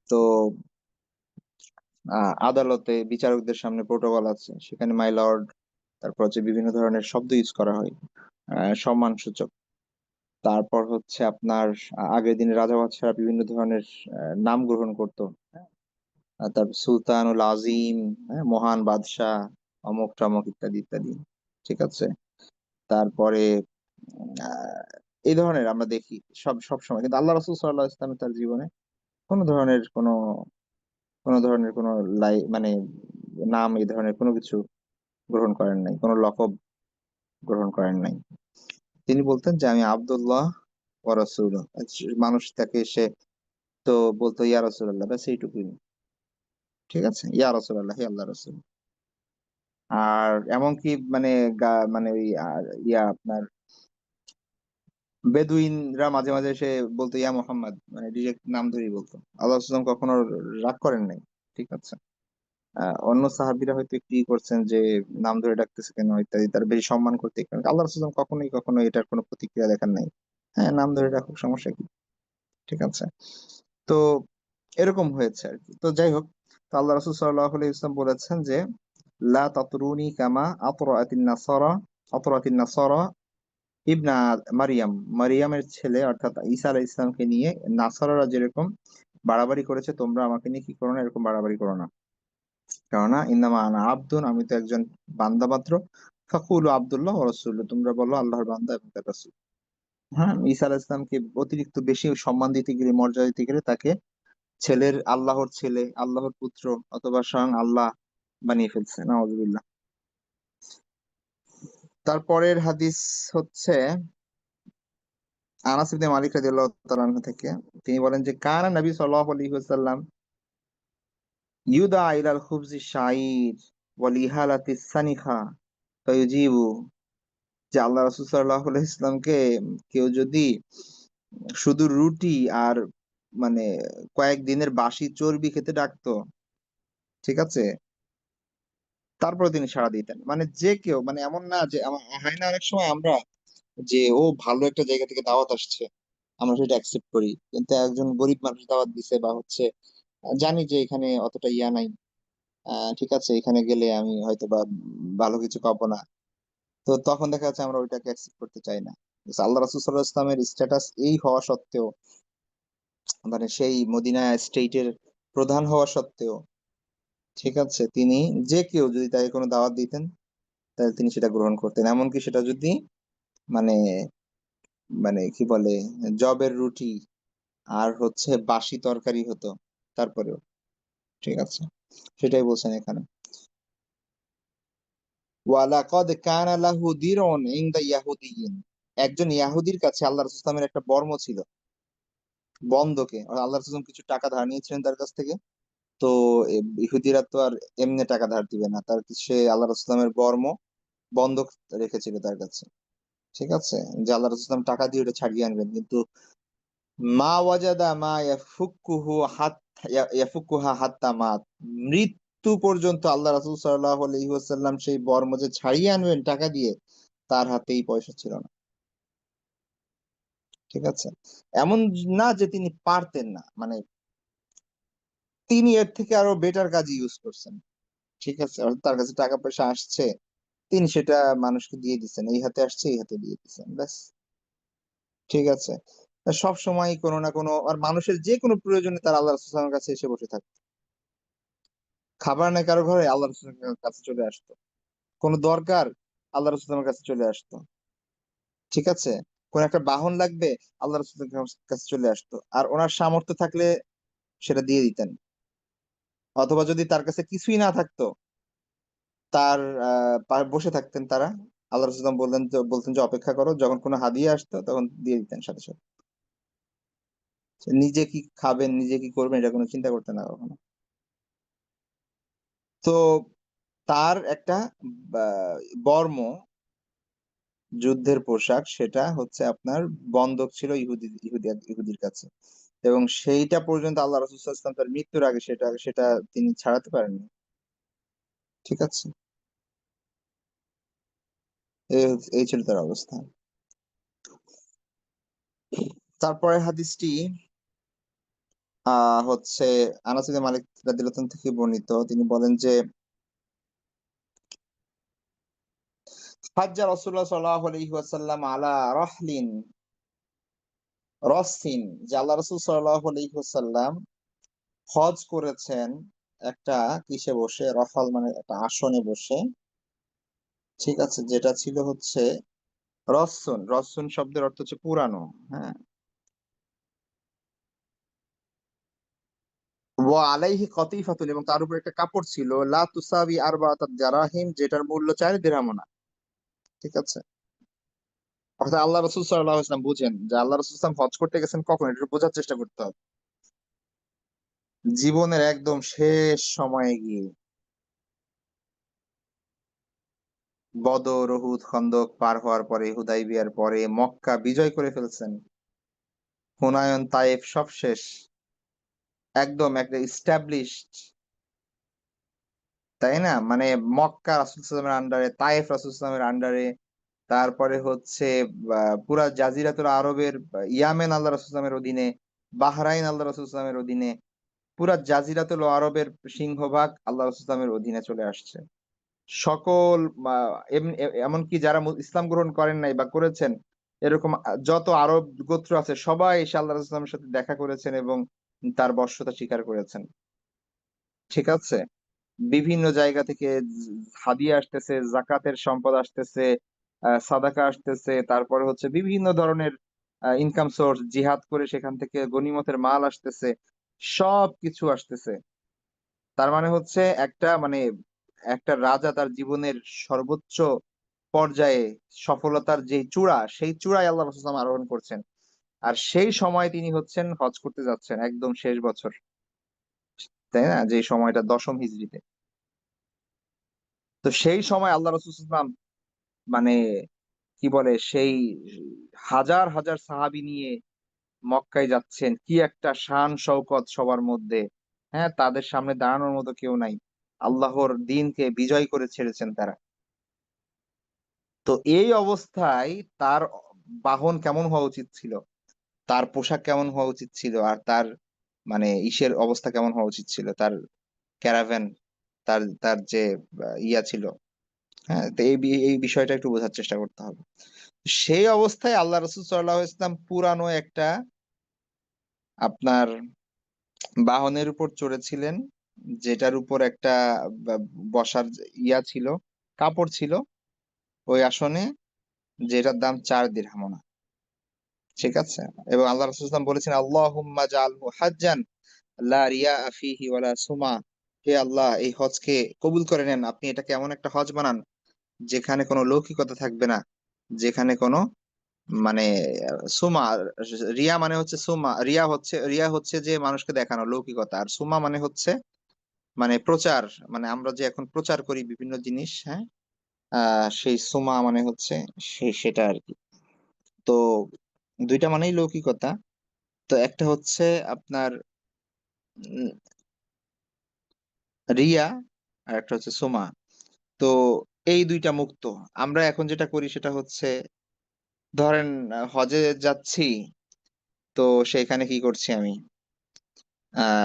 তো আদালতে বিচারকদের সামনে প্রোটোকল আছে, সেখানে মাই লর্ড, তারপর হচ্ছে বিভিন্ন ধরনের শব্দ ইউজ করা হয় সম্মানসূচক। তারপর হচ্ছে আপনার আগের দিনে রাজা বাদশারা বিভিন্ন ধরনের নাম গ্রহণ করতো। তারপর সুলতানুল আজিম, হ্যাঁ, মহান বাদশাহ, অমুক টমক ইত্যাদি ইত্যাদি। ঠিক আছে? তারপরে আহ, এই ধরনের আমরা দেখি সব সব সময়, কিন্তু আল্লাহ রাসূল সাল্লাল্লাহু আলাইহি ওয়াসাল্লাম তার জীবনে কোনো ধরনের কোনো মানে নাম, এই ধরনের কোনো কিছু গ্রহণ করেন নাই, কোনো লকব গ্রহণ করেন নাই। তিনি বলতেন যে আমি আব্দুল্লাহ ওয়া রাসূলুহু। মানুষ তাকে এসে তো বলতো ইয়া রাসূলুল্লাহ, ব্যাস এইটুকুই। ঠিক আছে? ইয়া রাসূলুল্লাহ, হে আল্লাহ রাসূল। আর এমনকি মানে মানে ওই ইয়া আপনার বেদুইনরা মাঝে মাঝে এসে বলতো ইয়া মোহাম্মদ, মানে ডিরেক্ট নাম ধরেই বলতো। আল্লাহ রাসূল কখনো রাগ করেন নাই। ঠিক আছে? অন্য সাহাবীরা হয়তো একটু করছেন যে নাম ধরে ডাকতেছে কেন ইত্যাদি, তার বেশি সম্মান করতে, কারণ আল্লাহ রাসূল কখনোই কখনো এটার কোনো প্রতিক্রিয়া দেখান নাই। হ্যাঁ, নাম ধরে ডাকুক, সমস্যা কি? ঠিক আছে? তো এরকম হয়েছে আর কি। তো যাই হোক, তো আল্লাহ রাসূল সাল্লাল্লাহু আলাইহি ওয়াসাল্লাম বলেছেন যে লা তাতরুনি কামা আতরাতিন নাসারা ইবনা মারিয়াম, মারিয়ামের ছেলে অর্থাৎ ঈসা আলাইহিস সালামকে নিয়ে নাসারারা যেরকম বাড়াবাড়ি করেছে, তোমরা আমাকে নিয়ে কি করো না, এরকম বাড়াবাড়ি করো না। কেননা ইন্নামা আনা আব্দুন, আমি তো একজন বান্দা মাত্র। ফাকুলু আব্দুল্লাহ ওয়া রাসূলুহু, তোমরা বলো আল্লাহর বান্দা এবং তার রাসূল। হ্যাঁ, ঈসা আলাইহিস সালামকে অতিরিক্ত বেশি সম্মান দিতে গেলে, মর্যাদা দিতে গেলে তাকে আল্লাহর ছেলে, আল্লাহর পুত্র অথবা স্বয়ং আল্লাহ বানিয়ে ফেলছে, নাউযুবিল্লাহ। তারপরের হাদিস হচ্ছে আনাস ইবনে মালিক রাদিয়াল্লাহু তাআলা আনহু থেকে। তিনি বলেন যে কানা নবী সাল্লাল্লাহু আলাইহি ওয়াসাল্লাম ইউদা ইলাল খুবজি শাঈর ওয়াল ইহালাতিস সানিখা ফায়ুজিবু, যে আল্লাহ রাসূল সাল্লাল্লাহু আলাইহি ওয়াসাল্লামকে কেউ যদি শুধু রুটি আর মানে কয়েক দিনের বাসি চর্বি খেতে ডাকতো, ঠিক আছে, তারপরে তিনি সাড়া দিতেন। মানে যে কেউ, মানে এমন না যে হয় না অনেক সময় আমরা যে ও ভালো একটা জায়গা থেকে দাওয়াত আসছে, আমরা সেটা অ্যাকসেপ্ট করি, কিন্তু একজন গরিব মানুষ দাওয়াত দিছে বা হচ্ছে জানি যে এখানে অতটা ইয়া নাই, ঠিক আছে, এখানে গেলে আমি হয়তো বা ভালো কিছু পাবো না, তো তখন দেখা যাচ্ছে আমরা ওইটাকে অ্যাকসেপ্ট করতে চাই না। আল্লাহ রাসূল সাল্লাল্লাহু আলাইহি ওয়াসাল্লামের স্ট্যাটাস এই হওয়া সত্ত্বেও, মানে সেই মদিনা স্টেটের প্রধান হওয়া সত্ত্বেও, ঠিক আছে, তিনি যে কেউ যদি তাকে কোনো দাওয়াত দিতেন তাহলে তিনি সেটা গ্রহণ করতেন, এমনকি সেটা যদি মানে মানে কি বলে জবের রুটি আর হচ্ছে বাসি তরকারি হতো তারপরেও, ঠিক আছে, সেটাই বলছেন এখানে। ওয়ালাকাদ কানা লাহু দিরউন ইনদা ইয়াহুদিয়্যিন, একজন ইয়াহুদির কাছে আল্লাহ রাসূল সাল্লাল্লাহু আলাইহি ওয়াসাল্লামের একটা বর্ম ছিল, বন্ধকে। আল্লাহ রাসূল সাল্লাল্লাহু আলাইহি ওয়াসাল্লাম কিছু টাকা ধার নিয়েছিলেন তার কাছ থেকে। তো ইহুদিরা তো আর এমনি টাকা ধার দিবে না, সে আল্লাহ রাসূল সাল্লাল্লাহু আলাইহি ওয়াসাল্লামের বর্ম বন্ধক রেখেছিল তার কাছে, ঠিক আছে, যে আল্লাহ রাসূল সাল্লাল্লাহু আলাইহি ওয়াসাল্লাম টাকা দিয়ে ওটা ছাড়িয়ে আনবেন। কিন্তু মা ওয়াজাদা মা ইয়াফুকুহু ইয়াফুকুহা হাত্তা মাত, মৃত্যু পর্যন্ত আল্লাহ রাসূল সাল্লাল্লাহু আলাইহি ওয়াসাল্লাম সেই বর্ম যে ছাড়িয়ে আনবেন টাকা দিয়ে, তার হাতেই পয়সা ছিল না, ঠিক আছে। এমন না যে তিনি পারতেন না, মানে তিনি এর থেকে আরো বেটার কাজ ইউজ করছেন, ঠিক আছে। অর্থাৎ তার কাছে টাকা পয়সা আসছে, তিনি সেটা মানুষকে দিয়ে দিচ্ছেন, এই হাতে আসছে এই হাতে দিয়ে দিচ্ছেন, ব্যাস, ঠিক আছে। সব সময় কোনো না কোনো, আর মানুষের যে কোনো প্রয়োজনে তার আল্লাহ রাসূল সাল্লাল্লাহু আলাইহি ওয়াসাল্লামের কাছে এসে বসে থাকতো। খাবার নাই কারো ঘরে, আল্লাহ রাসূলের কাছে চলে আসতো। কোনো দরকার, আল্লাহ রাসূলের কাছে চলে আসতো, ঠিক আছে। কোন একটা বাহন লাগবে, আল্লাহ রাসূলের কাছে চলে আসতো। আর ওনার সামর্থ্য থাকলে সেটা দিয়ে দিতেন। অথবা যদি তার কাছে কিছুই না থাকতো, তার বসে থাকতেন তারা। আল্লাহ রাসূল বলতেন যে অপেক্ষা করো, যখন কোনো হাদিয়া আসতো তখন দিয়ে দিতেন সাথে সাথে। নিজে কি খাবেন, নিজে কি করবেন, এটা কোনো চিন্তা করতেন না কখনো। তো তার একটা বা বর্ম, যুদ্ধের পোশাক, সেটা হচ্ছে আপনার বন্ধক ছিল ইহুদির কাছে, এবং সেইটা পর্যন্ত আল্লাহ রাসূল সাল্লাল্লাহু আলাইহি ওয়াসাল্লাম তার মৃত্যুর আগে সেটা সেটা তিনি ছাড়াতে পারেননি, ঠিক আছে। এই ছিল তার অবস্থা। তারপরে হাদিসটি হচ্ছে আনাস ইবনে মালিক রাদিয়াল্লাহু আনহু থেকে বর্ণিত। তিনি বলেন যে হাজ্জা রাসূলুল্লাহ সাল্লাল্লাহু আলাইহি ওয়াসাল্লাম আলা রাহলিন রসসিন, যে আল্লাহ রাসূল সাল্লাল্লাহু আলাইহি ওয়াসাল্লাম হজ করেছেন একটা কিসে বসে, রফাল মানে একটা আসনে বসে, ঠিক আছে, যেটা ছিল হচ্ছে রসসুন। রসসুন শব্দের অর্থ হচ্ছে পুরানো, হ্যাঁ। ওয়া আলাইহি কাতিফাতুন, এবং তার উপর একটা কাপড় ছিল, লা তুসাবি আরবাআত দারাহিম, যেটার মূল্য 4 দিরহামও না, ঠিক আছে। অর্থাৎ আল্লাহ রাসূল সাল্লাল্লাহু আলাইহি ওয়াসাল্লাম, বুঝেন যে আল্লাহ রাসূল সাল্লাল্লাহু আলাইহি ওয়াসাল্লাম হজ করতে গেছেন কখন, এটা একটু বোঝার চেষ্টা করতে হবে। জীবনের একদম শেষ সময়ে গিয়ে, বদর, উহুদ, খন্দক পার হওয়ার পরে, হুদাইবিয়ার পরে মক্কা বিজয় করে ফেলছেন, হুনায়ন, তায়েফ সব শেষ, একদম একটা established, তাই না? মানে মক্কা রাসূল সাল্লাল্লাহু আলাইহি ওয়াসাল্লামের আন্ডারে, তায়েফ রাসূল সাল্লাল্লাহু আলাইহি ওয়াসাল্লামের আন্ডারে, তারপরে হচ্ছে পুরা জাজিরাতুল আরবের ইয়ামেন আল্লাহ রাসূল সাল্লাল্লাহু আলাইহি ওয়াসাল্লামের অধীনে, বাহরাইন আল্লাহ রাসূল সাল্লাল্লাহু আলাইহি ওয়াসাল্লামের অধীনে, পুরা জাজিরাতুল আরবের সিংহভাগ আল্লাহ রাসূল সাল্লাল্লাহু আলাইহি ওয়াসাল্লামের অধীনে চলে আসছে। সকল আ এমনকি যারা ইসলাম গ্রহণ করেন নাই বা করেছেন, এরকম যত আরব গোত্র আছে সবাই এসে আল্লাহ রাসূল সাল্লাল্লাহু আলাইহি ওয়াসাল্লামের সাথে দেখা করেছেন এবং তার বশ্যতা স্বীকার করেছেন। ঠিক আছে? বিভিন্ন জায়গা থেকে হাদিয়া আসতেছে, যাকাতের সম্পদ আসতেছে, সাদাকা আসতেছে, তারপরে হচ্ছে বিভিন্ন ধরনের ইনকাম সোর্স, জিহাদ করে সেখান থেকে গনিমতের মাল আসতেছে, সবকিছু আসতেছে। তার মানে হচ্ছে একটা রাজা তার জীবনের সর্বোচ্চ পর্যায়ে সফলতার যে চূড়া, সেই চূড়ায় আল্লাহ রাসূল সাল্লাল্লাহু আলাইহি ওয়াসাল্লাম আরোহণ করছেন। আর সেই সময় তিনি হচ্ছেন হজ করতে যাচ্ছেন একদম শেষ বছর। তাই না? যে সময়টা ১০ম হিজরিতে। তো সেই সময় আল্লাহ রাসূল সাল্লাল্লাহু আলাইহি ওয়াসাল্লাম মানে কি বলে সেই হাজার, হাজার সাহাবী নিয়ে মক্কায় যাচ্ছেন। কি একটা শান শওকত সবার মধ্যে। হ্যাঁ? তাদের সামনে দাঁড়ানোর মতো কেউ নাই। আল্লাহর দ্বীনকে বিজয় করে ছেড়েছেন তারা। তো এই অবস্থায় তার বাহন কেমন হওয়া উচিত ছিল? তার পোশাক কেমন হওয়া উচিত ছিল? আর তার ইসের অবস্থা কেমন হওয়া উচিত ছিল? তার ক্যারাভেন, তার তার যে ইয়া ছিল, হ্যাঁ? তো এই বিষয়টা একটু বোঝার চেষ্টা করতে হবে। সেই অবস্থায় আল্লাহ রাসূল সাল্লাল্লাহু আলাইহি ওয়াসাল্লাম পুরানো একটা আপনার বাহনের উপর চড়েছিলেন, যেটার উপর একটা বা বসার ইয়া ছিল, কাপড় ছিল ওই আসনে, যেটার দাম ৪ দিরহাম ওনা। ঠিক আছে। এবং আল্লাহ রাসূল সাল্লাল্লাহু আলাইহি ওয়াসাল্লাম বলেছেন, আল্লাহুম্মা জাআলহু হাজ্জান লা রিয়া ফিহি ওয়ালা সুমা। হে আল্লাহ, এই হজকে কবুল করে নেন। আপনি এটাকে এমন একটা হজ বানান যেখানে কোনো লৌকিকতা থাকবে না, যেখানে কোনো মানে সুমা, রিয়া মানে হচ্ছে সুমা, রিয়া হচ্ছে যে মানুষকে দেখানো লৌকিকতা, আর সুমা মানে হচ্ছে মানে প্রচার, মানে আমরা যে এখন প্রচার করি বিভিন্ন জিনিস, হ্যাঁ, সেই সুমা মানে হচ্ছে সেটা আর কি। তো দুইটা মানেই লৌকিকতা। তো একটা হচ্ছে আপনার উম, রিয়া, আর একটা হচ্ছে সুমা। তো এই দুইটা মুক্ত। আমরা এখন যেটা করি সেটা হচ্ছে, ধরেন হজে যাচ্ছি, তো সেখানে কি করছি আমি,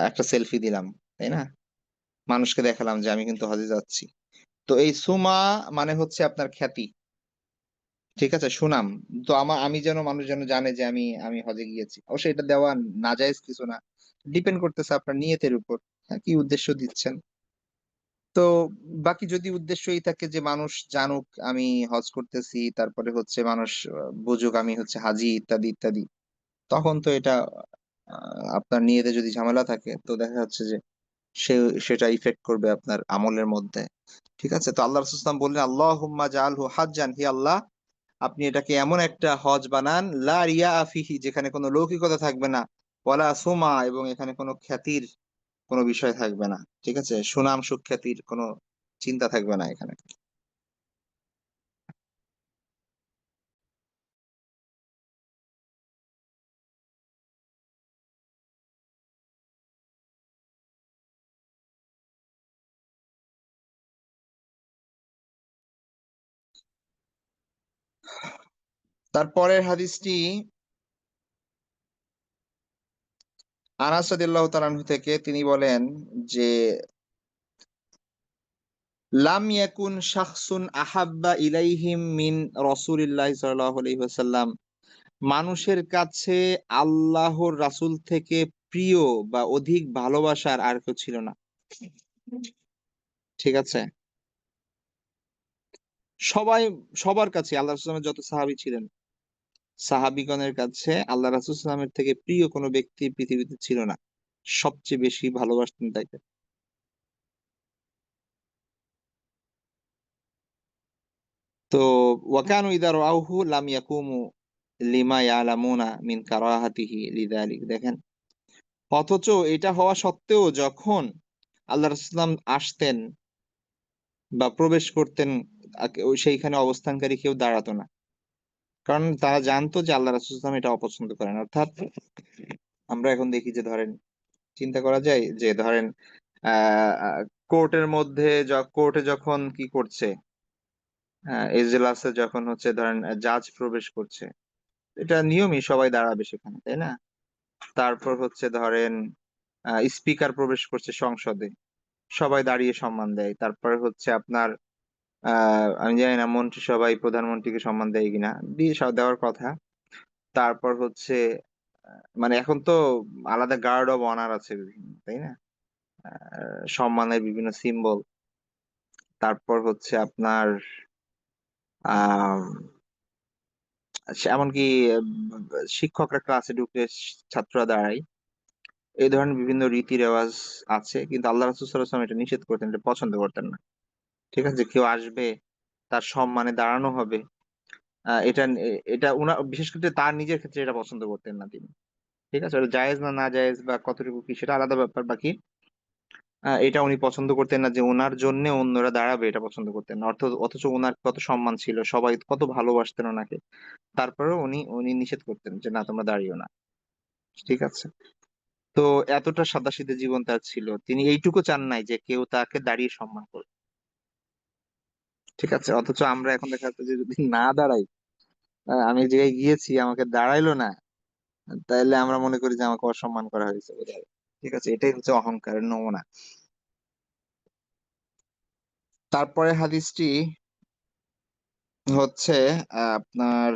একটা সেলফি দিলাম, তাই না, মানুষকে দেখালাম যে আমি কিন্তু হজে যাচ্ছি। তো এই সুমা মানে হচ্ছে আপনার খ্যাতি, ঠিক আছে, সুনাম। তো আমি যেন মানুষ যেন জানে যে আমি হজে গিয়েছি। অবশ্যই এটা দেওয়া নাজায়েজ কিছু না, ডিপেন্ড করতেছে আপনার নিয়তের উপর, হ্যাঁ, কি উদ্দেশ্য দিচ্ছেন। তো বাকি যদি উদ্দেশ্য এই থাকে যে মানুষ জানুক আমি হজ করতেছি, তারপরে হচ্ছে মানুষ বুঝুক আমি হচ্ছে হাজি, ইত্যাদি ইত্যাদি, তখন তো এটা আপনার নিয়তে যদি ঝামেলা থাকে তো দেখা যাচ্ছে যে সে সেটা ইফেক্ট করবে আপনার আমলের মধ্যে। ঠিক আছে। তো আল্লাহ রাসূল সাল্লাল্লাহু আলাইহি ওয়াসাল্লাম বললেন, আল্লাহুম্মা জাআলহু হাজ্জান, হে আল্লাহ, আপনি এটাকে এমন একটা হজ বানান লা রিয়া ফিহি, যেখানে কোনো লৌকিকতা থাকবে না, ওয়ালা সুমা, এবং এখানে কোনো খ্যাতির কোনো বিষয় থাকবে না। ঠিক আছে, সুনাম সুখ্যাতির কোনো চিন্তা থাকবে না এখানে। তারপরের হাদিসটি আনাস রাদিয়াল্লাহু তাআলা আনহু থেকে, তিনি বলেন যে, লাম ইয়াকুন শাখসুন আহাব্বা ইলাইহিম মিন রাসূলিল্লাহি সাল্লাল্লাহু আলাইহি ওয়াসাল্লাম। মানুষের কাছে আল্লাহর রাসূল থেকে প্রিয় বা অধিক ভালোবাসার আর কেউ ছিল না। ঠিক আছে? সবাই, সবার কাছে আল্লাহ রাসূলের যত সাহাবী ছিলেন, সাহাবীগণের কাছে আল্লাহ রাসূল সাল্লাল্লাহু আলাইহি ওয়াসাল্লামের থেকে প্রিয় কোনো ব্যক্তি পৃথিবীতে ছিল না। সবচেয়ে বেশি ভালোবাসতেন তাকে। তো ওয়াকানু ইযা রাআউহু লাম ইয়াকুমু লিমা ইয়ালামুনা মিন কারাহাতিহি লিযালিক। দেখেন, অথচ এটা হওয়া সত্ত্বেও যখন আল্লাহ রাসূল সাল্লাল্লাহু আলাইহি ওয়াসাল্লাম আসতেন বা প্রবেশ করতেন, ওই সেইখানে অবস্থানকারী কেউ দাঁড়াতো না। কারণ তারা জানতো যে আল্লাহ রাসূল সাল্লাল্লাহু আলাইহি ওয়াসাল্লাম এটা অপছন্দ করেন। অর্থাৎ আমরা এখন দেখি যে, ধরেন চিন্তা করা যায় যে, ধরেন আ আ কোর্টের মধ্যে কোর্টে যখন কি করছে, এজলাসে যখন হচ্ছে ধরেন জাজ প্রবেশ করছে, এটা নিয়মই, সবাই দাঁড়াবে সেখানে, তাই না? তারপর হচ্ছে ধরেন স্পিকার প্রবেশ করছে সংসদে, সবাই দাঁড়িয়ে সম্মান দেয়। তারপরে হচ্ছে আপনার আমি জানি না মন্ত্রিসভায় প্রধানমন্ত্রীকে সম্মান দেয় কিনা, দেওয়ার কথা। তারপর হচ্ছে মানে এখন তো আলাদা গার্ড অব অনার আছে বিভিন্ন, তাই না? সম্মানের বিভিন্ন সিম্বল। তারপর হচ্ছে আপনার আহ এমনকি শিক্ষকরা ক্লাসে ঢুকলে ছাত্ররা দাঁড়ায়। এই ধরনের বিভিন্ন রীতি-রেওয়াজ আছে। কিন্তু আল্লাহ রাসূল সাল্লাল্লাহু আলাইহি ওয়াসাল্লাম এটা নিষেধ করতেন, এটা পছন্দ করতেন না। ঠিক আছে? কেউ আসবে, তার সম্মানে দাঁড়ানো হবে। এটা উনার বিশেষ করে তার নিজের ক্ষেত্রে এটা পছন্দ করতেন না তিনি। ঠিক আছে? ওটা জায়েজ না নাজায়েজ বা কতটুকু কি সেটা আলাদা ব্যাপার। বাকি এটা উনি পছন্দ করতেন না যে উনার জন্যে অন্যরা দাঁড়াবে, এটা পছন্দ করতেন না। অথচ উনার কত সম্মান ছিল, সবাই কত ভালোবাসতেন উনাকে। তারপরেও উনি নিষেধ করতেন যে, "না, তোমরা দাঁড়িও না।" ঠিক আছে? তো এতটা সাদাসিধে জীবন তার ছিল। তিনি এইটুকু চান নাই যে কেউ তাকে দাঁড়িয়ে সম্মান করবে। ঠিক আছে? অথচ আমরা এখন দেখা যাচ্ছে যে যদি না দাঁড়াই, আমি যে জায়গায় গিয়েছি আমাকে দাঁড়াইলো না, তাইলে আমরা মনে করি যে আমাকে অসম্মান করা হয়েছে বোধহয়। ঠিক আছে? এটাই হচ্ছে অহংকারের নমুনা। তারপরে হাদিসটি হচ্ছে আপনার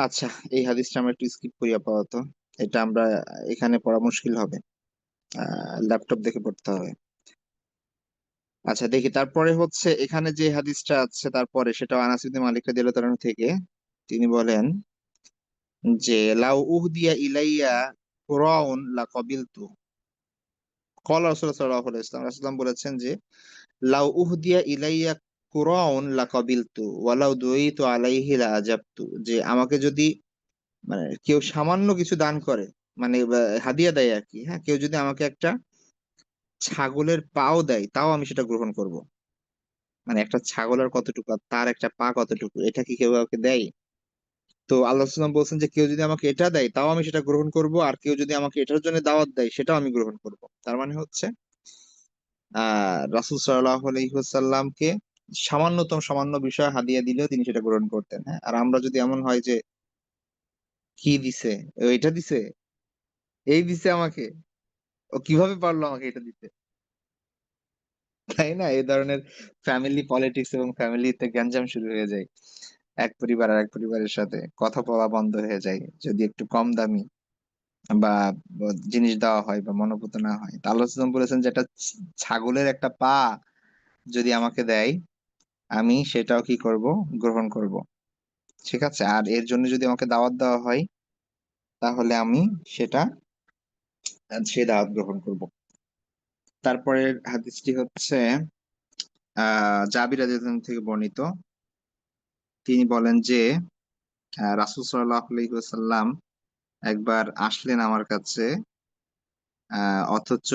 আচ্ছা, এই হাদিসটা আমরা একটু স্কিপ করি আপাতত। এটা আমরা এখানে পড়া মুশকিল হবে, ল্যাপটপ দেখে পড়তে হবে। আচ্ছা দেখি, তারপরে হচ্ছে এখানে যে হাদিসটা আছে তারপরে, সেটা আনাস ইবনে মালিক রাদিয়াল্লাহু তাআলা আনহু থেকে। তিনি বলেন যে লাউ উহদিয়া ইলাইয়া কুরাউন লাকাবিলতু। ক্বালা রাসূলুল্লাহ সাল্লাল্লাহু আলাইহি ওয়াসাল্লাম, রাসূলুল্লাহ বলেছেন যে লাউ উহদিয়া ইলাইয়া কুরাউন লাকাবিলতু ওয়া লাউ দুইতু আলাইহি লাআজাবতু। যে আমাকে যদি মানে কেউ সামান্য কিছু দান করে, মানে হাদিয়া দেয় আরকি, হ্যাঁ? কেউ যদি আমাকে একটা ছাগলের পাও দেয়, তাও আমি সেটা গ্রহণ করব। মানে একটা ছাগলের কতটুকু আর তার একটা পা কতটুকু, এটা কি কেউ কাউকে দেয়? তো আল্লাহ সাল্লাম বলছেন যে কেউ যদি আমাকে এটা দেয় তাও আমি সেটা গ্রহণ করব, আর কেউ যদি আমাকে এটার জন্য দাওয়াত দেয় সেটাও আমি গ্রহণ করব। তার মানে হচ্ছে রাসূল সাল্লাল্লাহু আলাইহি ওয়াসাল্লামকে সামান্য বিষয় হাদিয়া দিলেও তিনি সেটা গ্রহণ করতেন, হ্যাঁ? আর আমরা যদি এমন হয় যে কি দিছে? ও এটা দিছে? এই দিছে আমাকে? ও কিভাবে পারলো আমাকে এটা দিতে? তাই না? এই ধরনের ফ্যামিলি পলিটিক্স এবং ফ্যামিলিতে গ্যাঞ্জাম শুরু হয়ে যায়। এক পরিবার আরেক পরিবারের সাথে কথা বলা বন্ধ হয়ে যায়। যদি একটু কম দামি বা জিনিস দেওয়া হয় বা মনোপুত না হয়। তো আল্লাহ সাল্লাম বলেছেন যে একটা ছাগলের একটা পা যদি আমাকে দেয়, আমি সেটাও কি করব? গ্রহণ করব। ঠিক আছে? আর এর জন্য যদি আমাকে দাওয়াত দেওয়া হয়, তাহলে আমি সেটা সেই দাওয়াত গ্রহণ করব। তারপরের হাদিসটি হচ্ছে জাবির রাদিয়াল্লাহু আনহু থেকে বর্ণিত। তিনি বলেন যে রাসূল সাল্লাল্লাহু আলাইহি ওয়াসাল্লাম একবার আসলেন আমার কাছে, অথচ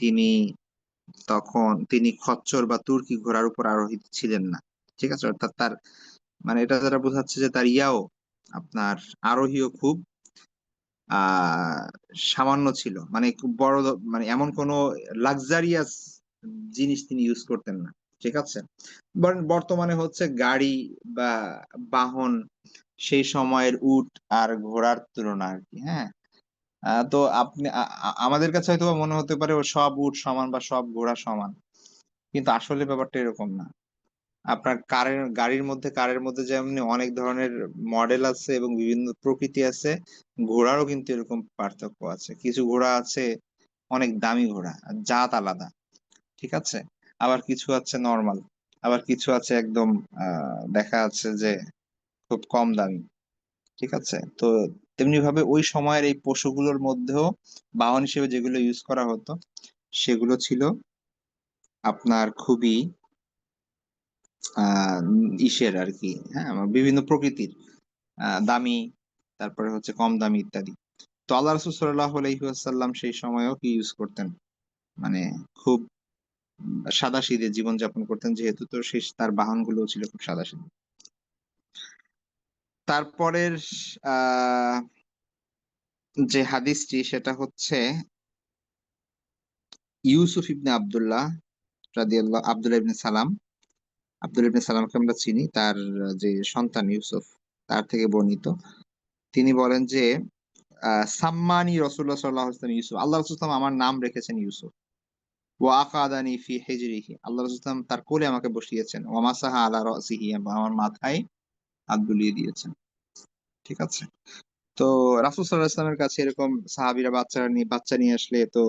তিনি তিনি খচ্চর বা তুর্কি ঘোড়ার উপর আরোহিত ছিলেন না। ঠিক আছে? অর্থাৎ তার মানে এটা দ্বারা বোঝাচ্ছে যে তার আপনার আরোহীও খুব আ সামান্য ছিল। মানে খুব বড় মানে এমন কোনো লাক্সারিয়াস জিনিস তিনি ইউজ করতেন না। ঠিক আছে? বর্তমানে হচ্ছে গাড়ি বা বাহন সেই সময়ের উট আর ঘোড়ার তুলনা আরকি, হ্যাঁ? তো আপনি আমাদের কাছে হয়তোবা মনে হতে পারে ও সব উট সমান বা সব ঘোড়া সমান। কিন্তু আসলে ব্যাপারটা এরকম না। আপনার কারের মধ্যে যেমনি অনেক ধরনের মডেল আছে এবং বিভিন্ন প্রকৃতি আছে, ঘোড়ারও কিন্তু এরকম পার্থক্য আছে। কিছু ঘোড়া আছে অনেক দামি ঘোড়া, জাত আলাদা। ঠিক আছে? আবার কিছু আছে নরমাল। আবার কিছু আছে একদম আ দেখা যাচ্ছে যে খুব কম দামি। ঠিক আছে? তো তেমনিভাবে ওই সময়ের এই পশুগুলোর মধ্যেও বাহন হিসেবে যেগুলো ইউজ করা হতো, সেগুলো ছিল আপনার খুবই আ ইসের আরকি, হ্যাঁ? বিভিন্ন প্রকৃতির। দামি, তারপরে হচ্ছে কম দামি ইত্যাদি। তো আল্লাহ রাসূল সাল্লাল্লাহু আলাইহি ওয়াসাল্লাম সেই সময়েও কি ইউজ করতেন? মানে খুব সাদাসিধে জীবনযাপন করতেন, যেহেতু তো তার বাহনগুলোও ছিল খুব সাদাসিধে। তারপরের আ যে হাদিসটি সেটা হচ্ছে ইউসুফ ইবনে আব্দুল্লাহ আব্দুল্লাহ ইবনে সালাম। আব্দুল্লাহ ইবনে সালামকে আমরা চিনি। তার যে সন্তান ইউসুফ, তার থেকে বর্ণিত। তিনি বলেন যে সাম্মানি রাসূলুল্লাহ সাল্লাল্লাহু আলাইহি ওয়াসাল্লাম ইউসুফ। আল্লাহ রাসূল সাল্লাল্লাহু আমার নাম রেখেছেন ইউসুফ। ওয়া আকাদানি ফি হিজরিহি। আল্লাহ রাসূল সাল্লাল্লাহু তার কোলে আমাকে বসিয়েছেন। ওয়া মাসাহা আলা রাসিহি, এবং আমার মাথায় হাত বুলিয়ে দিয়েছেন। ঠিক আছে? তো রাসূল সাল্লাল্লাহু আলাইহি ওয়াসাল্লামের কাছে এরকম সাহাবীরা বাচ্চা নিয়ে আসলে তো,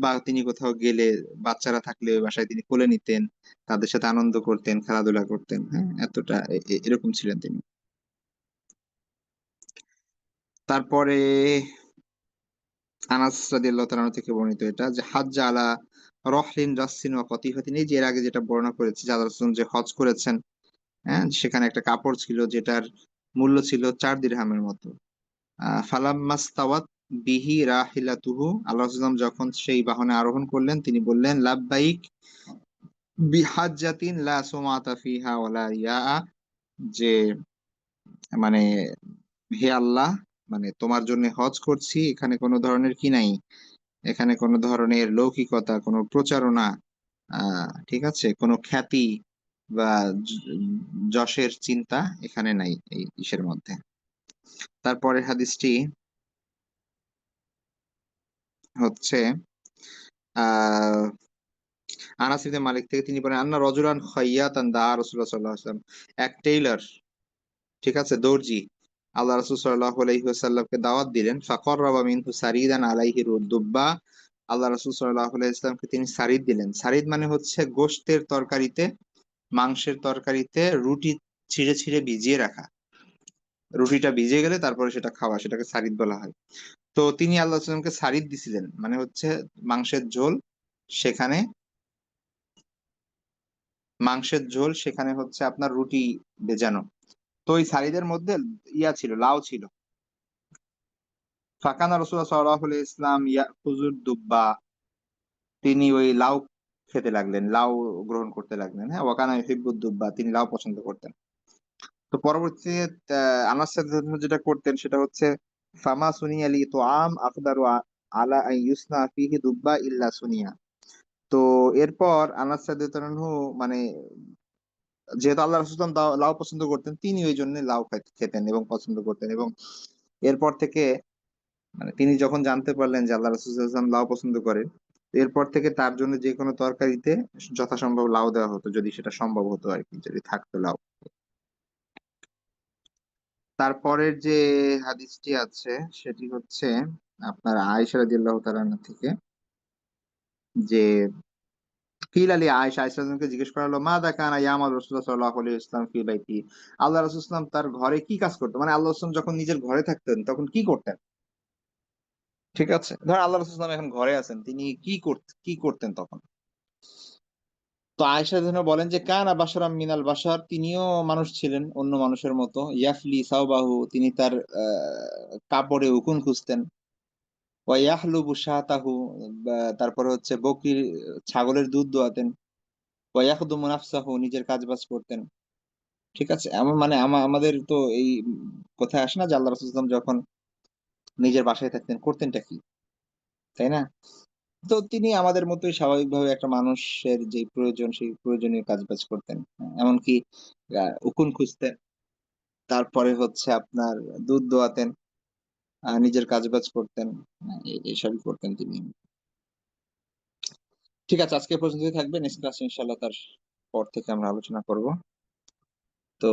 বা তিনি কোথাও গেলে বাচ্চারা থাকলে ওই বাসায় তিনি কোলে নিতেন। তাদের সাথে আনন্দ করতেন, খেলাধুলা করতেন। হ্যাঁ? এতটা এরকম ছিলেন তিনি। তারপরে আনাস রাদিয়াল্লাহু তাআলা আনহু থেকে বর্ণিত এটা যে হাজ্জা আলা রহলিন রাসসিন ওয়া কতিফাতিন। এই যে এর আগে যেটা বর্ণনা করেছি যে আল্লাহ রাসূল যে হজ করেছেন, হ্যাঁ? সেখানে একটা কাপড় ছিল যেটার মূল্য ছিল ৪ দিরহামের মতো। ফালাম্মাস্তাওয়াত বিহি রাহিলাতুহু। আল্লাহ রাসূল যখন সেই বাহনে আরোহণ করলেন, তিনি বললেন লাব্বাইক বিহাজ্জাতিন লা সুমাতা ফিহা ওয়ালা রিয়াআ। যে মানে হে আল্লাহ, মানে তোমার জন্য হজ করছি, এখানে কোন ধরনের কি নাই? এখানে কোন ধরনের লৌকিকতা, কোন প্রচারণা, আ ঠিক আছে? কোন খ্যাতি বা য যশের চিন্তা এখানে নাই এই ইসের মধ্যে। তারপরের হাদিসটি হচ্ছে আ আনাস ইবনে মালিক থেকে, তিনি বলেন আন্না রজুলান খাইয়াতান দাআ রাসূলুল্লাহ সাল্লাল্লাহু আলাইহি ওয়াসাল্লাম। এক টেইলর, ঠিক আছে? দর্জি। আল্লাহ রাসূল সাল্লাল্লাহু আলাইহি ওয়াসাল্লামকে দাওয়াত দিলেন। ফাকাররাবা মিনহু সারিদান আলাইহি দুব্বা। আল্লাহ রাসূল সাল্লাল্লাহু আলাইহি ওয়াসাল্লামকে তিনি সারিদ দিলেন। সারিদ মানে হচ্ছে গোশতের তরকারিতে, মাংসের তরকারিতে রুটি ছিঁড়ে, ছিঁড়ে ভিজিয়ে রাখা। রুটিটা ভিজে গেলে তারপরে সেটা খাওয়া, সেটাকে সারিদ বলা হয়। তো তিনি আল্লাহ রাসূল সাল্লাল্লাহু আলাইহি ওয়াসাল্লামকে সারিদ দিছিলেন। মানে হচ্ছে মাংসের ঝোল, সেখানে সেখানে হচ্ছে আপনার রুটি ভেজানো। তো ওই সারিদের মধ্যে ছিল, লাউ ছিল। ফাকানা রাসূলুল্লাহ সাল্লাল্লাহু আলাইহি ওয়াসাল্লাম ইয়াকুযুদ দুব্বা। তিনি ওই লাউ খেতে লাগলেন, লাউ গ্রহণ করতে লাগলেন। হ্যাঁ? ওয়া কানা ইউহিব্বুদ দুব্বা, তিনি লাউ পছন্দ করতেন। তো পরবর্তীতে আনাস রাদিয়াল্লাহু যেটা করতেন সেটা হচ্ছে ফামা সুনিয়া লি তুআম আকদারু আলা আন ইউসনা ফিহি দুব্বা ইল্লা সুনিয়া। তো এরপর আনাস রাদিয়াল্লাহু মানে যেহেতু আল্লাহ রাসূল সাল্লাল্লাহু আলাইহি ওয়াসাল্লাম লাউ পছন্দ করতেন, তিনি ঐজন্য লাউ খেতেন এবং পছন্দ করতেন এবং এরপর থেকে মানে তিনি যখন জানতে পারলেন যে আল্লাহ রাসূল সাল্লাল্লাহু আলাইহি ওয়াসাল্লাম লাউ পছন্দ করেন, এরপর থেকে তার জন্য যেকোনো তরকারিতে যথাসম্ভব লাউ দেওয়া হতো, যদি সেটা সম্ভব হতো আরকি, যদি থাকতো লাউ। তারপরের যে হাদিসটি আছে সেটি হচ্ছে আপনার আয়েশা রাদিয়াল্লাহু তাআলা আনহা থেকে, যে কিলা লি আয়েশা, আয়েশা রাদিয়াল্লাহু জিজ্ঞেস করা হলো, মাযা কানা ইয়ামাল রাসূলুল্লাহ সাল্লাল্লাহু আলাইহি ওয়াসাল্লাম ফি বাইতি। আল্লাহ রাসূল সাল্লাল্লাহু আলাইহি ওয়াসাল্লাম তার ঘরে কি কাজ করতেন? মানে আল্লাহ রাসূল সাল্লাল্লাহু আলাইহি ওয়াসাল্লাম যখন নিজের ঘরে থাকতেন তখন কি করতেন? ঠিক আছে? ধরেন আল্লাহ রাসূল সাল্লাল্লাহু আলাইহি ওয়াসাল্লাম এখন ঘরে আছেন, তিনি কি করতেন তখন? তো আয়েশা রাদিয়াল্লাহু বলেন যে কানা বাশারাম মিনাল বাশার, তিনিও মানুষ ছিলেন অন্য মানুষের মতো। ইয়াফলি সাওবাহু, তিনি তার কাপড়ে উকুন খুঁজতেন। ওয়া ইয়াহলুবু শাতাহু, তারপরে হচ্ছে বকরির ছাগলের দুধ দোয়াতেন। ওয়া ইয়াখদুমু নাফসাহু, নিজের কাজ-বাজ করতেন। ঠিক আছে? এমন মানে আমাদের তো এই কথায় আসে না যে আল্লাহ রাসূল সাল্লাল্লাহু আলাইহি ওয়াসাল্লাম যখন নিজের বাসায় থাকতেন করতেনটা কি? তাই না? তো তিনি আমাদের মতোই স্বাভাবিকভাবে একটা মানুষের যেই প্রয়োজন সেই প্রয়োজনীয় কাজ-বাজ করতেন। এমনকি উকুন খুঁজতেন। তারপরে হচ্ছে আপনার দুধ দোয়াতেন, নিজের কাজ-বাজ করতেন। এসবই করতেন তিনি। ঠিক আছে, আজকে এ পর্যন্তই থাকবে। নেক্সট ক্লাসে ইনশাআল্লাহ তার পর থেকে আমরা আলোচনা করব। তো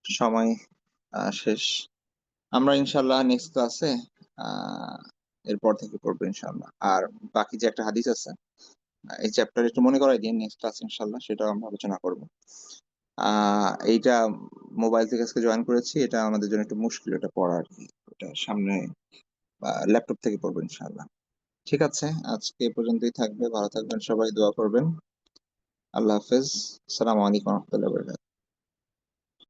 সময় শেষ। আমরা ইনশাআল্লাহ নেক্সট ক্লাসে আ এরপর থেকে পড়বো ইনশাআল্লাহ। আর বাকি যে একটা হাদিস আছে, এই চ্যাপ্টার একটু মনে করাই দিন, নেক্সট ক্লাস ইনশাআল্লাহ সেটাও আমরা আলোচনা করব। আ এইটা মোবাইল থেকে আজকে জয়েন করেছি। এটা আমাদের জন্য একটু মুশকিল এটা পড়া আরকি। ওটা সামনে ল্যাপটপ থেকে পড়বো ইনশাআল্লাহ। ঠিক আছে? আজকে এ পর্যন্তই থাকবে। ভালো থাকবেন সবাই, দোয়া করবেন। আল্লাহ হাফেজ। আসসালামু আলাইকুম ওয়া রাহমাতুল্লাহি ওয়া বারাকাতুহু।